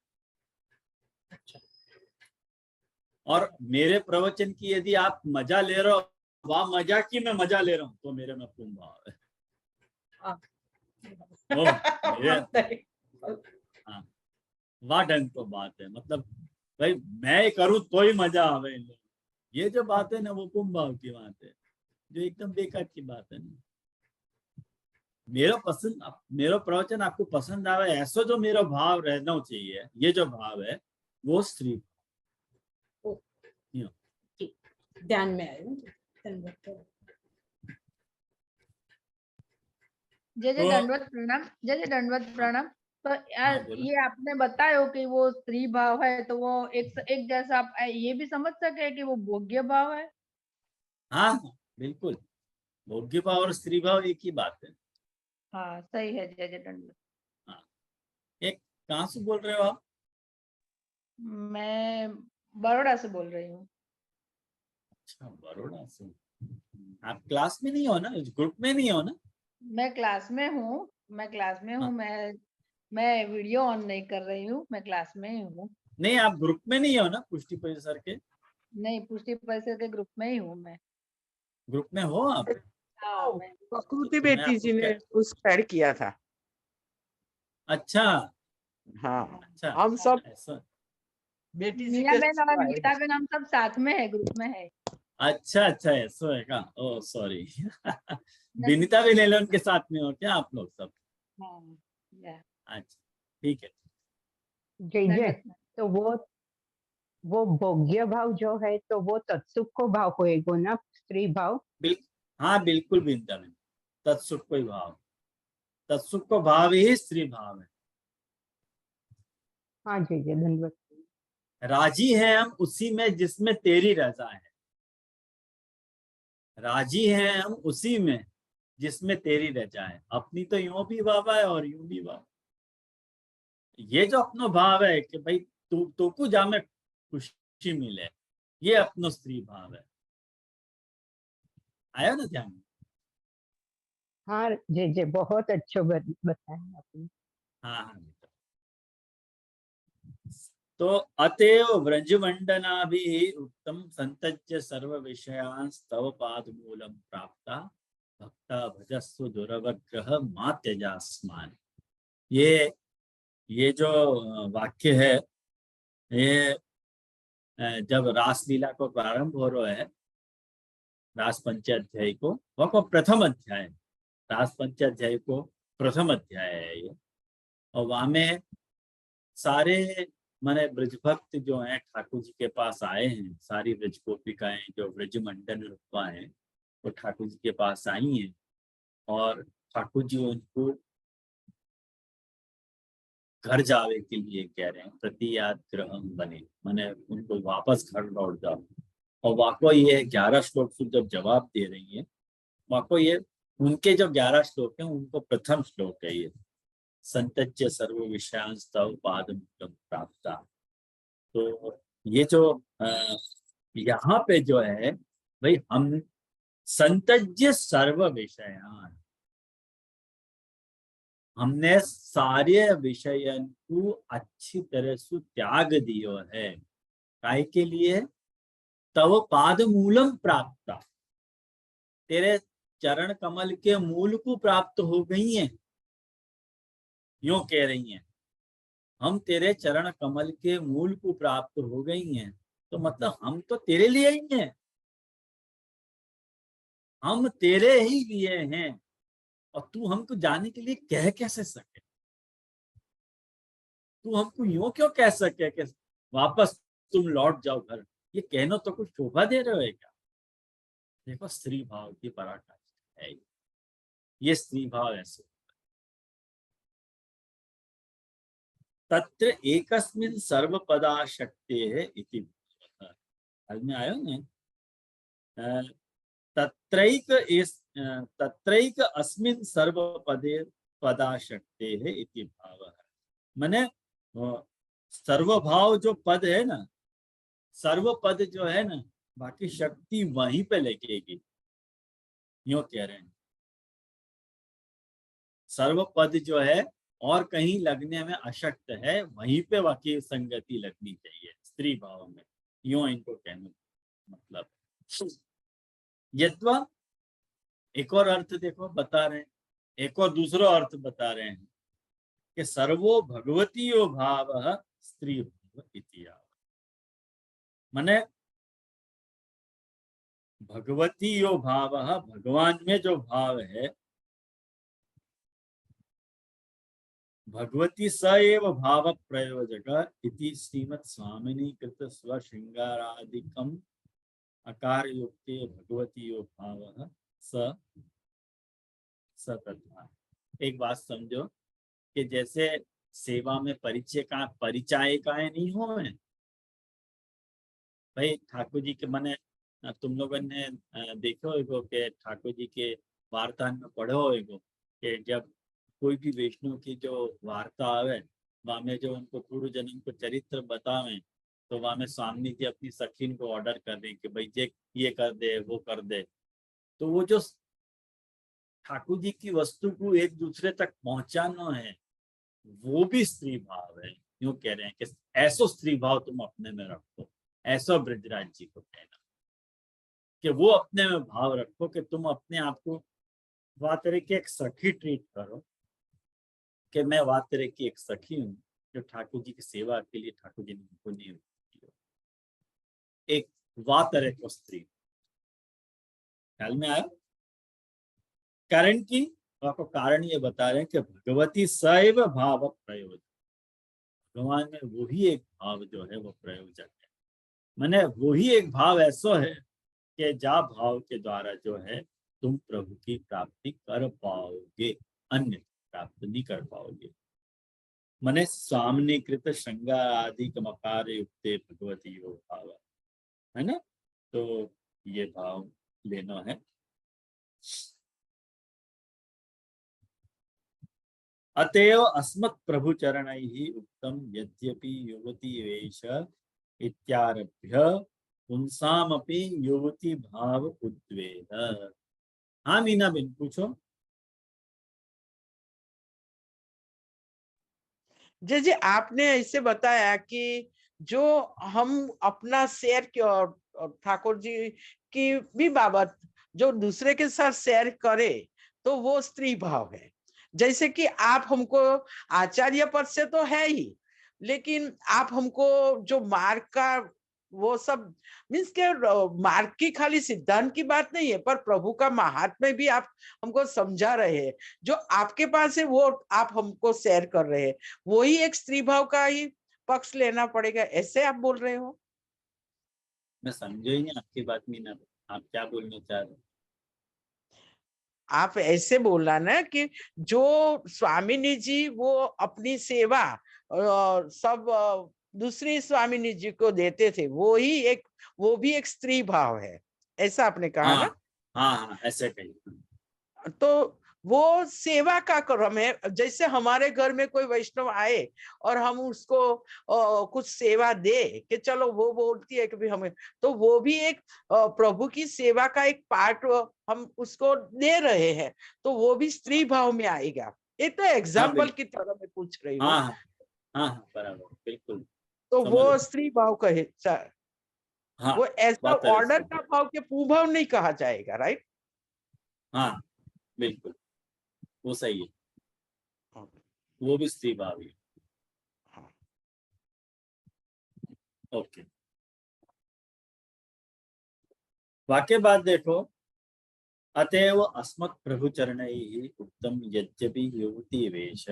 अच्छा। और मेरे प्रवचन की यदि आप मजा ले रहे हो, वाह मजा की मैं मजा ले रहा हूँ, तो मेरे में पुम भाव है। ओ, हाँ, वाह ढंग तो बात है, मतलब भाई मैं करूँ तो ही मजा आवे। ये जो बात है ना, वो पुम भाव की बात है, जो एकदम बेकार की बात है ना। मेरा प्रवचन आपको पसंद आवे, ऐसा जो मेरा भाव रहना चाहिए, ये जो भाव है वो स्त्री ध्यान में आयो। जय जय तो दंडवत प्रणाम, जय जय दंडवत प्रणाम। तो हाँ बोलो। ये आपने बताया कि वो स्त्री भाव है, तो वो एक जैसा आप ये भी समझ सके कि वो भोग्य भाव है। हाँ बिल्कुल, भोग्य भाव और स्त्री भाव एक ही बात है। हाँ सही है, जय जय दंडवत। हाँ, एक कहाँ से बोल रहे हो आप? मैं बड़ौदा से बोल रही हूँ। अच्छा, बड़ौदा से। आप क्लास में नहीं हो ना, ग्रुप में नहीं हो ना? मैं क्लास में हूँ, मैं क्लास में हूँ। हाँ। मैं वीडियो ऑन नहीं कर रही हूँ, मैं क्लास में ही हूँ। नहीं, आप ग्रुप में नहीं हो ना पुष्टि सर के? नहीं, पुष्टि परिषद के ग्रुप में ही हूँ मैं। ग्रुप में हो आप? हाँ मैं प्रकृति तो मैं बेटी आपको जी ने उस ऐड किया था। अच्छा हाँ, अच्छा, हम सब ऐसा। बेटी जी मीना के बहन और साथ गीता हैं। बहन हम सब साथ में है, ग्रुप में है। अच्छा अच्छा, ऐसा है का? ओ सॉरी। विनीता भी ले लो, उनके साथ में हो क्या आप लोग सब? हाँ या, अच्छा ठीक है। जय जय। दंडवत। तो वो भोग्य भाव जो है तो वो तत्सुख भाव होएगा ना, स्त्री भाव? हाँ बिल्कुल विनीता बहन, तत्सुख को भाव, तत्सुख को भाव ही स्त्री भाव है। हाँ जय जय धन्यवाद। राजी है हम उसी में जिसमें तेरी रजा है, राजी है हम उसी में जिसमें तेरी रजा है। अपनी तो यूं भी बाबा है और यूं भी बाबा। ये जो अपनो भाव है कि भाई तू को जा में खुशी मिले, ये अपनो स्त्री भाव है। आया ना ध्यान में? हाँ जय जय, बहुत अच्छा बताया आपने। हाँ हाँ बेटा। तो अतएव व्रजमंडना भी उत्तम संतज्य सर्व विषयान् तव पाद मूलम प्राप्ता भक्ता भजस्व दुरवग्रह मा त्यजास्मान। ये जो वाक्य है, ये जब रासलीला को प्रारंभ हो रहा है, रास पंचाध्याय को, वो प्रथम अध्याय, रास पंचाध्याय को प्रथम अध्याय है ये। और वहां में सारे माने ब्रज भक्त जो हैं ठाकुर जी के पास आए हैं, सारी ब्रज गोपिकाएं जो ब्रज मंडन रूपा हैं वो ठाकुर जी के पास आई हैं और ठाकुर जी उनको घर जावे के लिए कह रहे हैं, प्रति याद ग्रहम बने, माने उनको वापस घर लौट जाओ। और वाको ये 11 श्लोक से जब जवाब दे रही है, वाको ये उनके जो 11 श्लोक हैं उनको प्रथम श्लोक है ये, संतज्य सर्व विषयांस्तव पादमूलम प्राप्ता। तो ये जो यहाँ पे जो है भाई, हम संतज्य सर्व विषयान, हमने सारे विषयन को अच्छी तरह से त्याग दियो है। काय के लिए? तव पाद मूलम प्राप्ता, तेरे चरण कमल के मूल को प्राप्त हो गई हैं, यूं कह रही हैं, हम तेरे चरण कमल के मूल को प्राप्त हो गई हैं। तो मतलब हम तो तेरे लिए ही हैं, हम तेरे ही लिए हैं, और तू हमको जाने के लिए कह कैसे सके? तू हमको यूं क्यों कह सके कि वापस तुम लौट जाओ घर? ये कहना तो कुछ शोभा दे रहे हो क्या? देखो स्त्री भाव की पराकाष्ठा है ये स्त्री भाव ऐसे। तत्र एकस्मिन् सर्वपदा शक्तेः इति भावः। में आयो ने तत्रैक अस्मिन् सर्वपदे पदा शक्तेः इति भावः। माने सर्वभाव जो पद है ना, सर्व पद जो है ना, बाकी शक्ति वहीं पे लगेगी, यूं कह रहे हैं। सर्व पद जो है और कहीं लगने में अशक्त है, वहीं पे बाकी संगति लगनी चाहिए स्त्री भाव में, यूं इनको कहने मतलब। यद्वा एक और अर्थ देखो बता रहे हैं, एक और दूसरा अर्थ बता रहे हैं कि सर्वो भगवतीयो भाव स्त्री भाव इति। माने भगवतीयो भाव, भगवान में जो भाव है, भगवती स एव भाव प्रयोजक इति श्रीमत् स्वामिनी कृत स्व श्रृंगारादिकम अकार युक्ते भगवतीयो भाव स तथा। एक बात समझो कि जैसे सेवा में परिचायिकाएं नहीं हो भाई, ठाकुर जी के माने तुम लोगों ने देखो होगो कि ठाकुर जी के वार्ता में पढ़ो होगो कि जब कोई भी वैष्णव की जो वार्ता आवे, वहाँ में जो उनको पूर्व जन्म को चरित्र बतावे, तो वहाँ में स्वामी जी अपनी सखीन को ऑर्डर कर दें कि भाई ये कर दे वो कर दे। तो वो जो ठाकुर जी की वस्तु को एक दूसरे तक पहुंचाना है, वो भी स्त्री भाव है। यूं कह रहे हैं कि ऐसो स्त्री भाव तुम अपने में रखो, ऐसा ब्रजराज जी को कहना कि वो अपने में भाव रखो कि तुम अपने आप को वाह तरह की एक सखी ट्रीट करो, कि मैं वाह तरह की एक सखी हूँ जो ठाकुर जी की सेवा के लिए ठाकुर जी ने हमको नियुक्त किया। एक वाह तरह को स्त्री, ख्याल में आया? कारण की आपको कारण ये बता रहे हैं कि भगवती सैव भाव प्रयोजक, भगवान में वही एक भाव जो है वो प्रयोजक है। माने वही एक भाव ऐसा है कि जा भाव के द्वारा जो है तुम प्रभु की प्राप्ति कर पाओगे, अन्य प्राप्त नहीं कर पाओगे। मने सामने कृत श्रृंगार आदि कमकार युक्ते भगवती यो भाव, है ना? तो ये भाव लेना है। अतएव अस्मत् प्रभु चरणैहि उक्तम यद्यपि युवती वेश इत्यारभ्य पुंसामपि युवती भाव उद्वेग। हाँ मीना बिन पूछो। जी आपने ऐसे बताया कि जो हम अपना शेयर की और ठाकुर जी की भी बाबत जो दूसरे के साथ शेयर करे तो वो स्त्री भाव है। जैसे कि आप हमको आचार्य पद से तो है ही, लेकिन आप हमको जो मार्ग का वो सब मीन्स के मार्ग की खाली सिद्धांत की बात नहीं है, पर प्रभु का महात्म्य भी आप हमको समझा रहे हैं। जो आपके पास है वो आप हमको शेयर कर रहे हैं, वही एक स्त्री भाव का ही पक्ष लेना पड़ेगा, ऐसे आप बोल रहे हो? मैं समझो ही नहीं आपकी बात मीना, आप क्या बोलना चाह रहे हो? आप ऐसे बोलना ना कि जो स्वामिनी जी वो अपनी सेवा सब दूसरी स्वामिनी जी को देते थे, वो भी एक स्त्री भाव है, ऐसा आपने कहा ना? हाँ हाँ, ऐसे कहिए। तो वो सेवा का क्रम है। जैसे हमारे घर में कोई वैष्णव आए और हम उसको कुछ सेवा दे कि चलो, वो बोलती है कि भी हमें, तो वो भी एक प्रभु की सेवा का एक पार्ट हम उसको दे रहे हैं, तो वो भी स्त्री भाव में आएगा। ये तो एग्जाम्पल की तरह मैं पूछ रही हूँ। हाँ हाँ हाँ, बराबर, बिल्कुल तो समझ वो रहे। स्त्री भाव कहे, हाँ, वो ऐसा बात है ऑर्डर वैसे। का भाव के पुभाव नहीं कहा जाएगा, राइट? हाँ बिल्कुल, वो सही है, वो भी स्त्री भाव है। ओके, वाक्य बात देखो। अतएव अस्मत् प्रभु चरणैः उक्तम यद्यपि युवती वेश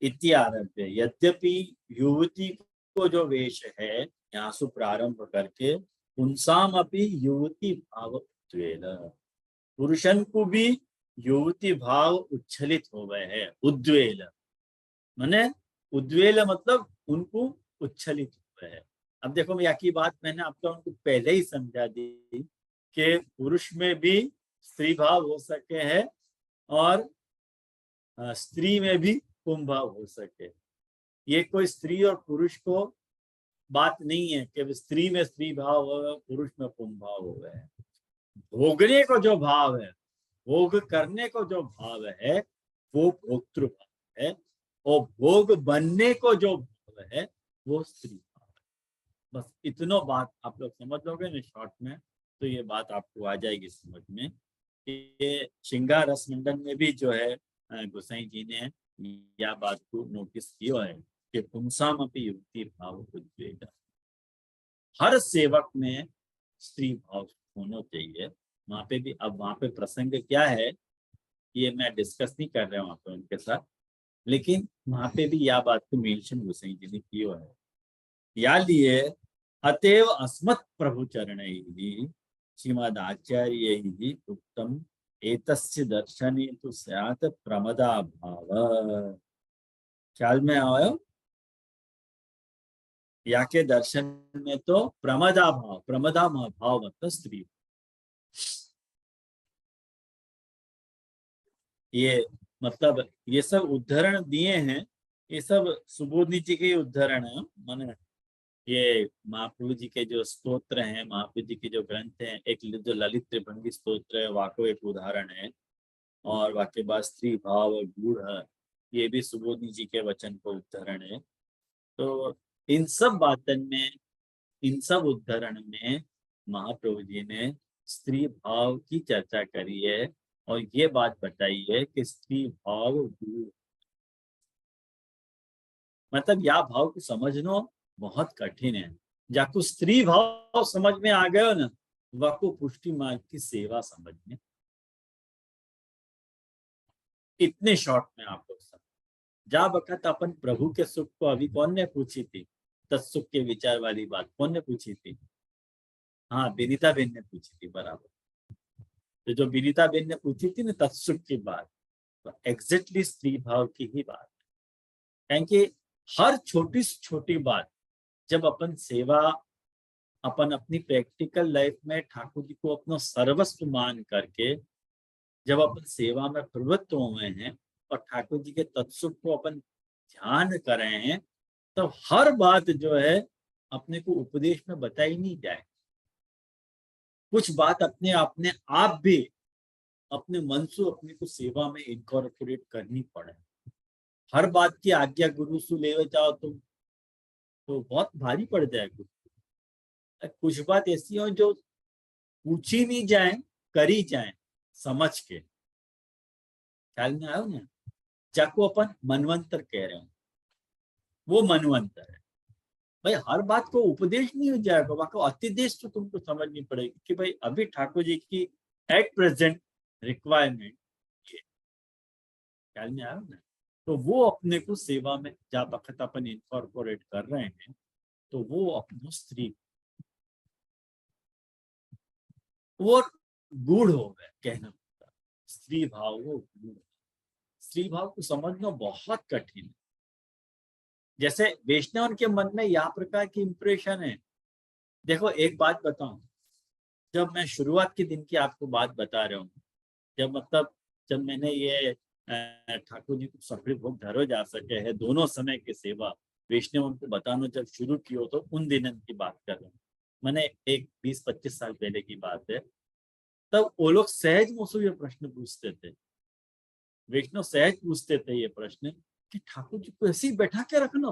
इत्यारभ्य, यद्यपि युवती को जो वेश है यहाँ से प्रारंभ करके पुंसाम अपि युवती भाव उद्वेल, पुरुषन को भी युवती भाव उच्छलित हो गए हैं। उद्वेल माने, उद्वेल मतलब उनको उच्छलित हो गए हैं। अब देखो, मैं की बात मैंने आपको उनको पहले ही समझा दी कि पुरुष में भी स्त्री भाव हो सके हैं और स्त्री में भी पुंभ भाव हो सके। ये कोई स्त्री और पुरुष को बात नहीं है कि स्त्री में स्त्री भाव हो, पुरुष में पुंभ भाव हो गए। भोगने को जो भाव है, भोग करने को जो भाव है, वो भोक्तृ भाव है, और भोग बनने को जो भाव है वो स्त्री भाव है। बस इतना बात आप लोग समझ लोगे ना शॉर्ट में, तो ये बात आपको आ जाएगी समझ में कि श्रृंगार रस मंडन में भी जो है गोसाई जी ने यह बात को नोटिस किया है कि पुंसाम अपि युक्ति भाव उद्वेग। हर सेवक में स्त्री भाव होना चाहिए वहां पे भी। अब वहां पे प्रसंग क्या है ये मैं डिस्कस नहीं कर रहा हूँ आप उनके साथ, लेकिन वहां पे भी यह बात को मेंशन गोसाई जी ने किया है। या लिए अतएव अस्मत् प्रभु चरणैः श्रीमद् आचार्यैः उक्तम एतस्य दर्शने तो स्यात् प्रमदा भाव। ख्याल में आयो? या के दर्शन में तो प्रमदा भाव मतलब स्त्री। ये मतलब ये सब उदाहरण दिए हैं, ये सब सुबोधनी जी के उदाहरण है। माने ये महाप्रभु जी के जो स्तोत्र हैं, महाप्रभु जी के जो ग्रंथ हैं, एक जो ललित त्रिभंगी स्तोत्र है वाको एक उदाहरण है, और वाक्य बाद स्त्री भाव गूढ़, ये भी सुबोधनी जी के वचन को उदाहरण है। तो इन सब बातन में, इन सब उदाहरण में महाप्रभु जी ने स्त्री भाव की चर्चा करी है और ये बात बताई है कि स्त्री भाव गूढ़, मतलब या भाव को समझना बहुत कठिन है। जाको स्त्री भाव समझ में आ गयो ना, वाको पुष्टि मार्ग की सेवा समझ में। इतने शॉर्ट में आप लोग समझ जा बखत अपन प्रभु के सुख को अभी कौन ने पूछी थी, तत्सुख के विचार वाली बात कौन ने पूछी थी? हाँ, विनीता बेन ने पूछी थी, बराबर। तो जो विनीता बेन ने पूछी थी ना तत्सुख की बात, तो एग्जैक्टली स्त्री भाव की ही बात है। क्योंकि हर छोटी से छोटी बात जब अपन सेवा, अपन अपनी प्रैक्टिकल लाइफ में ठाकुर जी को अपना सर्वस्व मान करके जब अपन सेवा में प्रवृत्त हुए हैं और ठाकुर जी के तत्सुख को अपन ध्यान कर रहे हैं, तो हर बात जो है अपने को उपदेश में बताई नहीं जाए। कुछ बात अपने आप भी अपने मन से अपने को सेवा में इनकॉर्पोरेट करनी पड़े। हर बात की आज्ञा गुरु से लेवे चाहो तुम, तो बहुत भारी पड़ जाए। कुछ बात ऐसी हो जो पूछी नहीं जाए, करी जाए समझ के। ख्याल में आयो ना, जाको अपन मनवंतर कह रहे हो, वो मनवंतर है भाई। हर बात को उपदेश नहीं हो जाएगा, वहां को अतिदेश तो तुमको समझनी पड़ेगी कि भाई अभी ठाकुर जी की एट प्रेजेंट रिक्वायरमेंट ये। ख्याल में आयो ना, तो वो अपने को सेवा में जब वक्त अपन इनकॉर्पोरेट कर रहे हैं, तो वो अपनो स्त्री वो गूढ़ हो गए कहना पड़ता। स्त्री भाव वो गूढ़, स्त्री भाव को समझना बहुत कठिन है। जैसे वैष्णव के मन में यह प्रकार की इंप्रेशन है। देखो एक बात बताऊं, जब मैं शुरुआत के दिन की आपको बात बता रहा हूँ, जब मैंने ये ठाकुर जी को सफल भोग धरो जा सके है दोनों समय की सेवा वैष्णव को बताना जब शुरू किया, तो उन दिनों की बात कर रहा हूँ। मैंने एक 20-25 साल पहले की बात है। तब वो लोग सहज मुझसे ये प्रश्न पूछते थे, वैष्णव सहज पूछते थे ये प्रश्न कि ठाकुर जी को ऐसे ही बैठा के रखना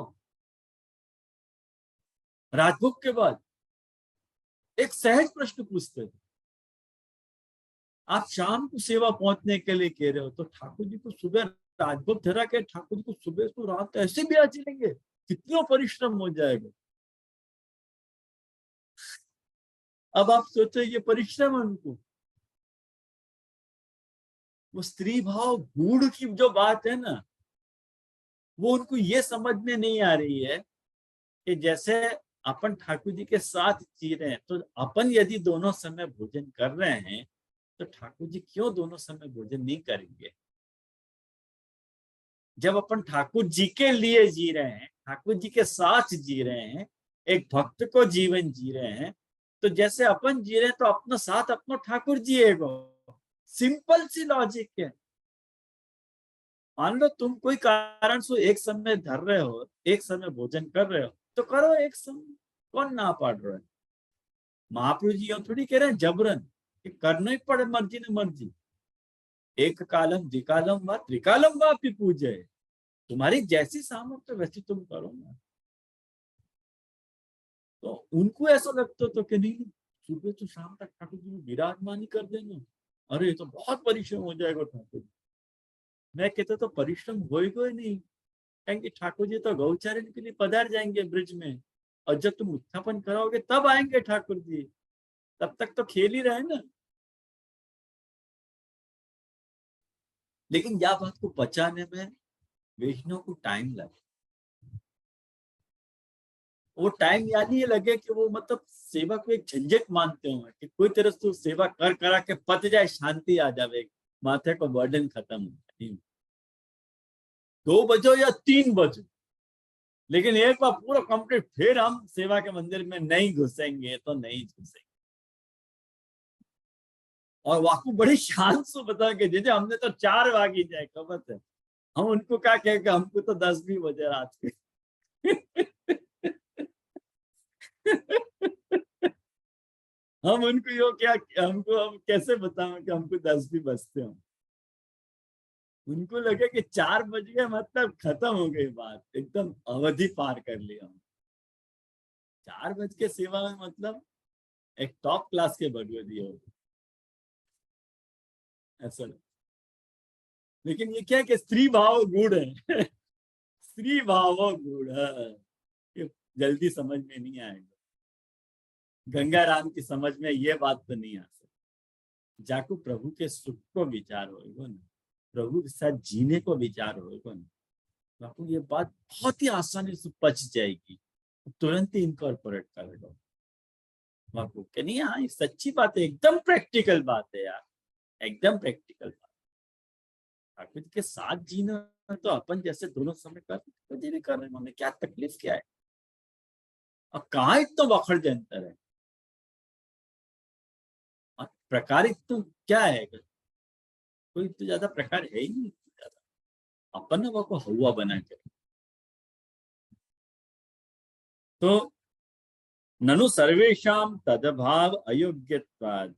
राजभोग के बाद। एक सहज प्रश्न पूछते थे। आप शाम को सेवा पहुंचने के लिए कह रहे हो, तो ठाकुर जी को सुबह राजभोग धरा के ठाकुर जी को सुबह तो रात ऐसे भी आ चलेंगे, कितना परिश्रम हो जाएगा। अब आप सोचो ये परिश्रम है उनको। वो स्त्री भाव गूढ़ की जो बात है ना, वो उनको ये समझ में नहीं आ रही है कि जैसे अपन ठाकुर जी के साथ जी रहे हैं, तो अपन यदि दोनों समय भोजन कर रहे हैं, तो ठाकुर जी क्यों दोनों समय भोजन नहीं करेंगे। जब अपन ठाकुर जी के लिए जी रहे हैं, ठाकुर जी के साथ जी रहे हैं, एक भक्त को जीवन जी रहे हैं, तो जैसे अपन जी रहे हैं तो अपना साथ अपना ठाकुर जिएगा। सिंपल सी लॉजिक है। मान लो तुम कोई कारण से एक समय धर रहे हो, एक समय भोजन कर रहे हो, तो करो एक समय, कौन ना पाड़ रहा है। महाप्रभु जी थोड़ी कह रहे हैं जबरन कि करना ही पड़े, मर्जी न मर्जी। एक कालम द्विकालम व त्रिकालम वापी पूजे, तुम्हारी जैसी सामर्थ्य वैसी तुम करो ना। तो उनको ऐसा लगता तो कि नहीं सुबह तो शाम तक ठाकुर जी विराजमान ही कर देना, अरे तो बहुत परिश्रम हो जाएगा ठाकुर। मैं कहता तो परिश्रम होएगा ही नहीं, कहेंगे ठाकुर जी तो गौचारण के लिए पधार जाएंगे ब्रिज में, और जब तुम उत्थापन कराओगे तब आएंगे ठाकुर जी, तब तक तो खेल ही रहे ना। लेकिन यह बात को पचाने में वैष्णव को टाइम लगे। वो टाइम यानी ये लगे कि वो मतलब सेवा को एक झंझट मानते हो कि कोई तरह से सेवा कर करा के पत जाए, शांति आ जाए, माथे को बर्डन खत्म हो जाए। 2 बजो या 3 बजो, लेकिन एक बार पूरा कंप्लीट, फिर हम सेवा के मंदिर में नहीं घुसेंगे तो नहीं घुसेंगे। और वाकू बड़ी शान से बता के जैसे हमने तो 4 वागी जाए खबर है, हम उनको क्या कहे कि हमको तो 10 भी बजे रात के। हम उनको यो क्या, हमको हम कैसे बताएं कि हमको 10 भी बजते हो। उनको लगे कि 4 बज गए मतलब खत्म हो गई बात, एकदम अवधि पार कर लिया हम। 4 बज के सेवा में मतलब एक टॉप क्लास के भगवती हो ऐसा। लेकिन ये क्या कि स्त्री भाव गूढ़ है। स्त्री भाव गूढ़ है, ये जल्दी समझ में नहीं आएगा। गंगाराम की समझ में ये बात तो नहीं आ सकती। जाको प्रभु के सुख को विचार होगा ना, प्रभु के साथ जीने को विचार होगा ना, बापू ये बात बहुत ही आसानी से पच जाएगी, तुरंत ही इनकॉर्पोरेट करेगा बापू के। नहीं हाँ ये सच्ची बात है, एकदम प्रैक्टिकल बात है यार, एकदम प्रैक्टिकल बात। ठाकुर के साथ जीना तो अपन जैसे दोनों समय कर रहे हैं, क्या तकलीफ क्या है। अब कहाँ इतना वखड़ अंतर है, प्रकार तो क्या है, कोई तो ज्यादा प्रकार है ही नहीं ज्यादा। अपन ने वो हवा बना के, तो ननु सर्वेषां तदभाव अयोग्यत्वाद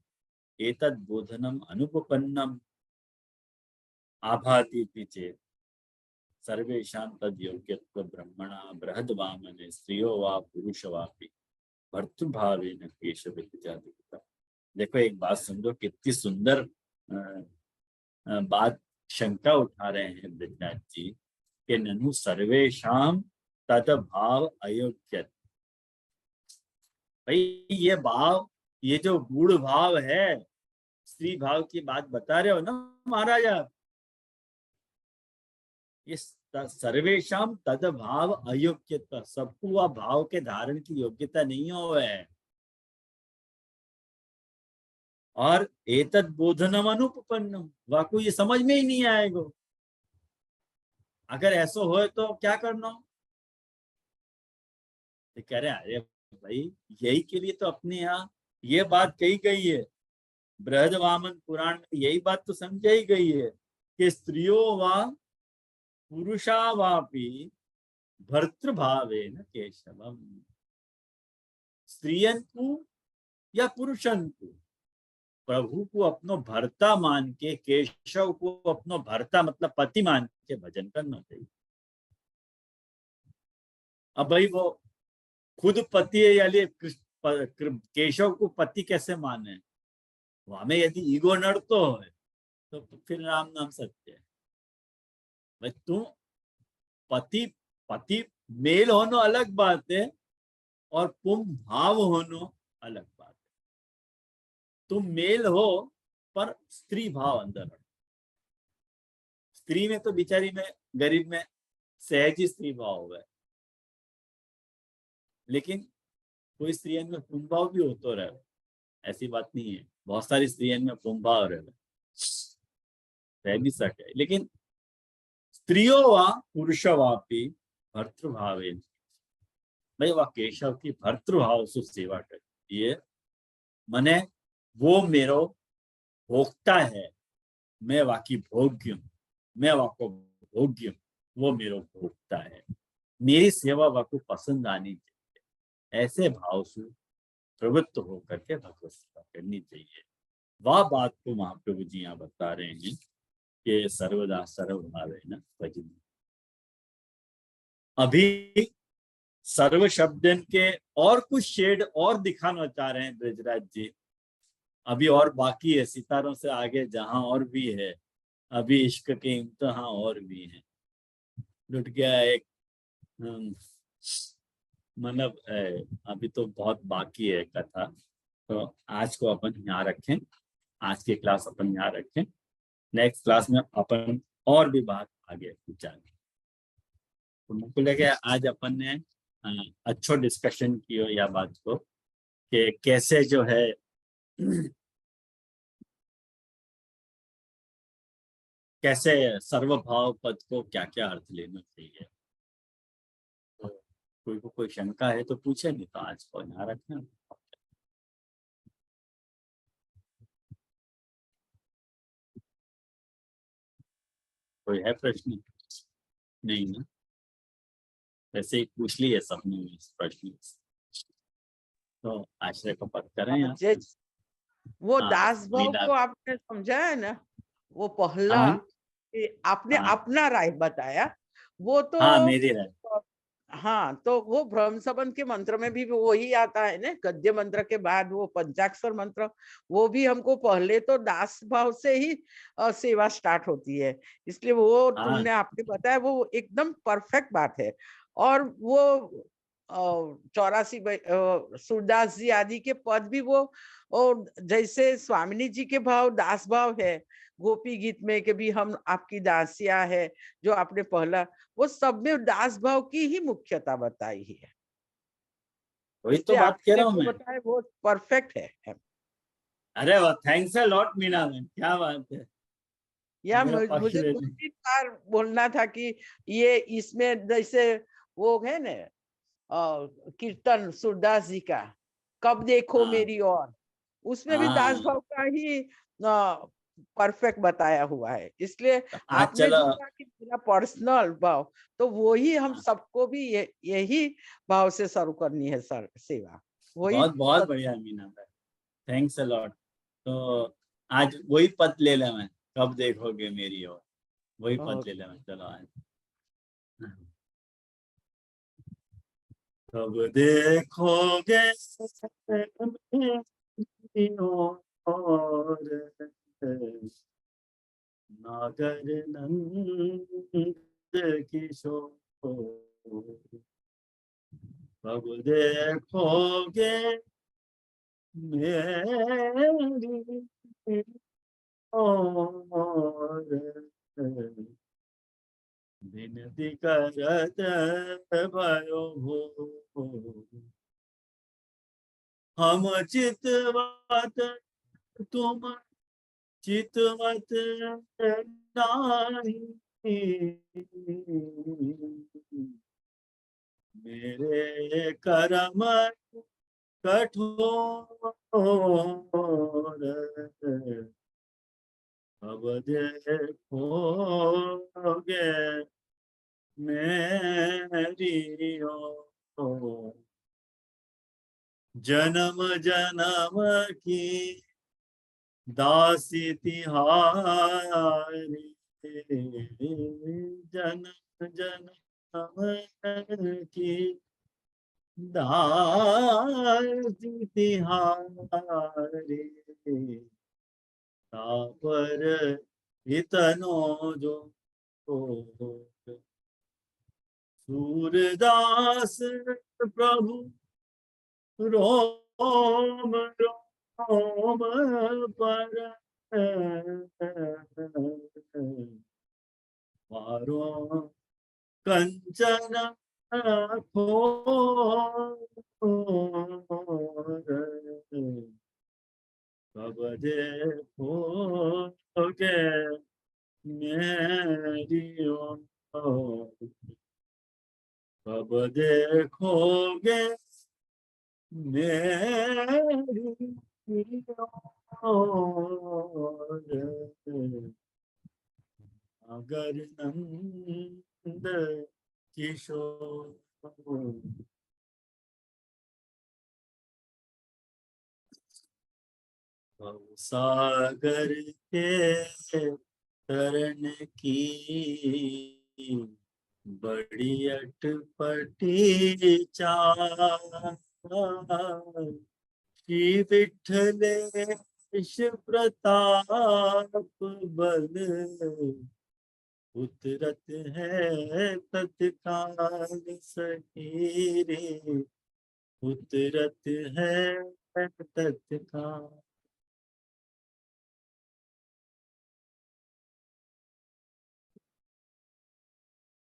एतद् बोधनम अनुपपन्नम आभाति चेत सर्वेषां तद योग्यत्व ब्रह्मणा बृहद्वामने स्त्रियो वा पुरुष वापि भर्तृभावेन केशव इत्यादि। देखो एक बात समझो, कितनी सुंदर बात शंका उठा रहे हैं ब्रजराज जी कि ननु सर्वेषां तद भाव अयोग्य। भाई ये भाव, ये जो गूढ़ भाव है, स्त्री भाव की बात बता रहे हो ना महाराज आप, ये सर्वेषां तद भाव अयोग्यता, सबको वह भाव के धारण की योग्यता नहीं हो है। और एतद बोधनम अनुपपन्नम, वाकु ये समझ में ही नहीं आएगा। अगर ऐसा हो तो क्या करना? तो कह रहे अरे भाई यही के लिए तो अपने यहाँ ये बात कही गई है, बृहद्वामन पुराण में यही बात तो समझाई गई है कि स्त्रियों व पुरुषावापि भर्तृभावेन केशवम। स्त्रियन को या पुरुषन को प्रभु को अपनो भर्ता मान के, केशव को अपनो भर्ता मतलब पति मान के भजन करना चाहिए। अब भाई वो खुद पति है, यानी केशव को पति कैसे माने? हमें यदि ईगो नड़तो है तो फिर राम नाम सत्य है। भाई तुम पति पति मेल होनो अलग बात है और पुम भाव होनो अलग बात है। तुम मेल हो पर स्त्री भाव अंदर है। स्त्री में तो बिचारी में गरीब में सहज ही स्त्री भाव हुआ है, लेकिन कोई स्त्रियों में पुम भाव भी होता रहे, ऐसी बात नहीं है। बहुत सारी स्त्रियों में पुम भाव रह भी सके, लेकिन स्त्रियों व पुरुषवापि भर्तृभावे, भाई वह केशव की भर्तृभाव से सेवा करती है। मने वो मेरो भोक्ता है, मैं वाकी भोग्य हूँ, मैं वाको भोग्य हूँ, वो मेरो भोक्ता है, मेरी सेवा वाको पसंद आनी चाहिए। ऐसे भाव से प्रवृत्त होकर के भगवत सेवा करनी चाहिए। वह बात को महाप्रभु जी यहाँ बता रहे हैं कि सर्वदा सर्वभावेन भजनीय। अभी सर्व शब्दन के और कुछ शेड और दिखाना चाह रहे हैं ब्रजराज जी। अभी और बाकी है, सितारों से आगे जहां और भी है, अभी इश्क के इम्तिहान और भी हैं। लुट गया एक मतलब अभी तो बहुत बाकी है कथा। तो आज को अपन यहाँ रखें, आज की क्लास अपन यहाँ रखें। नेक्स्ट क्लास में अपन और भी बात आगे जाएंगे। तो मुझको लगे आज अपन ने अच्छो डिस्कशन किया या बात को कि कैसे जो है कैसे सर्वभाव पद को क्या क्या अर्थ लेना चाहिए। तो कोई को कोई शंका है तो पूछे, नहीं तो आज को यहाँ रखें। कोई है प्रश्न? नहीं ना, वैसे ही पूछ लिए सबने इस प्रश्न। तो आश्रय को पद करें यहाँ। वो दास भाव को आपने समझाया ना, वो पहला आपने अपना राय बताया, वो तो मेरी राय। हाँ, तो वो ब्रह्म संबंध के मंत्र में भी वही आता है ना, गद्य मंत्र के बाद वो पंचाक्षर मंत्र, वो भी हमको पहले तो दास भाव से ही सेवा स्टार्ट होती है। इसलिए वो तुमने आपने बताया वो एकदम परफेक्ट बात है। और वो 84 सूरदास जी आदि के पद भी वो, और जैसे स्वामिनी जी के भाव दास भाव है, गोपी गीत में के भी हम आपकी दासिया है, जो आपने पहला, वो सब में दास भाव की ही मुख्यता बताई है। वही तो बात कह रहा हूँ मैं। बताया वो परफेक्ट है। अरे वाह, thanks a lot Meena ma'am, क्या बात है। या मुझे दूसरी बार बोलना था कि ये इसमें जैसे वो है ना कीर्तन सूरदास जी का, कब देखो मेरी ओर, उसमें भी दास भाव का ही परफेक्ट बताया हुआ है। इसलिए आपने जो कहा कि मेरा पर्सनल भाव, तो वो ही हम सबको भी यही भाव से शुरू करनी है सर सेवा। वही बहुत बहुत बढ़िया मीना भाई, थैंक्स अ लॉट। तो आज वही पद ले ले मैं, कब देखोगे मेरी ओर, वही पद ले ले मैं। चलो आज कब देखोगे और नागर नंद किशोर, कब देखोगे मेरी और विनती करत भयो हो, हम चितवत तुम चितवत नाही, मेरे कर्म कठोर, अब देखोगे मेरी ओर, जन्म जन्म की दासी तिहारी, जन्म जन्म की दासी तिहारी, तापर इतनो जो सूरदास प्रभु रोम रोम पर मारो कंचन खोर, कब देखोगे मेरी ओर, कब देखोगे मेरी ओर, अगर नंद किशोर। सागर के तरन की बड़ी अटपटी चाल, श्री विठलेश प्रताप बल, उतरत है तत्काल सही रे, उतरत है तत्काल।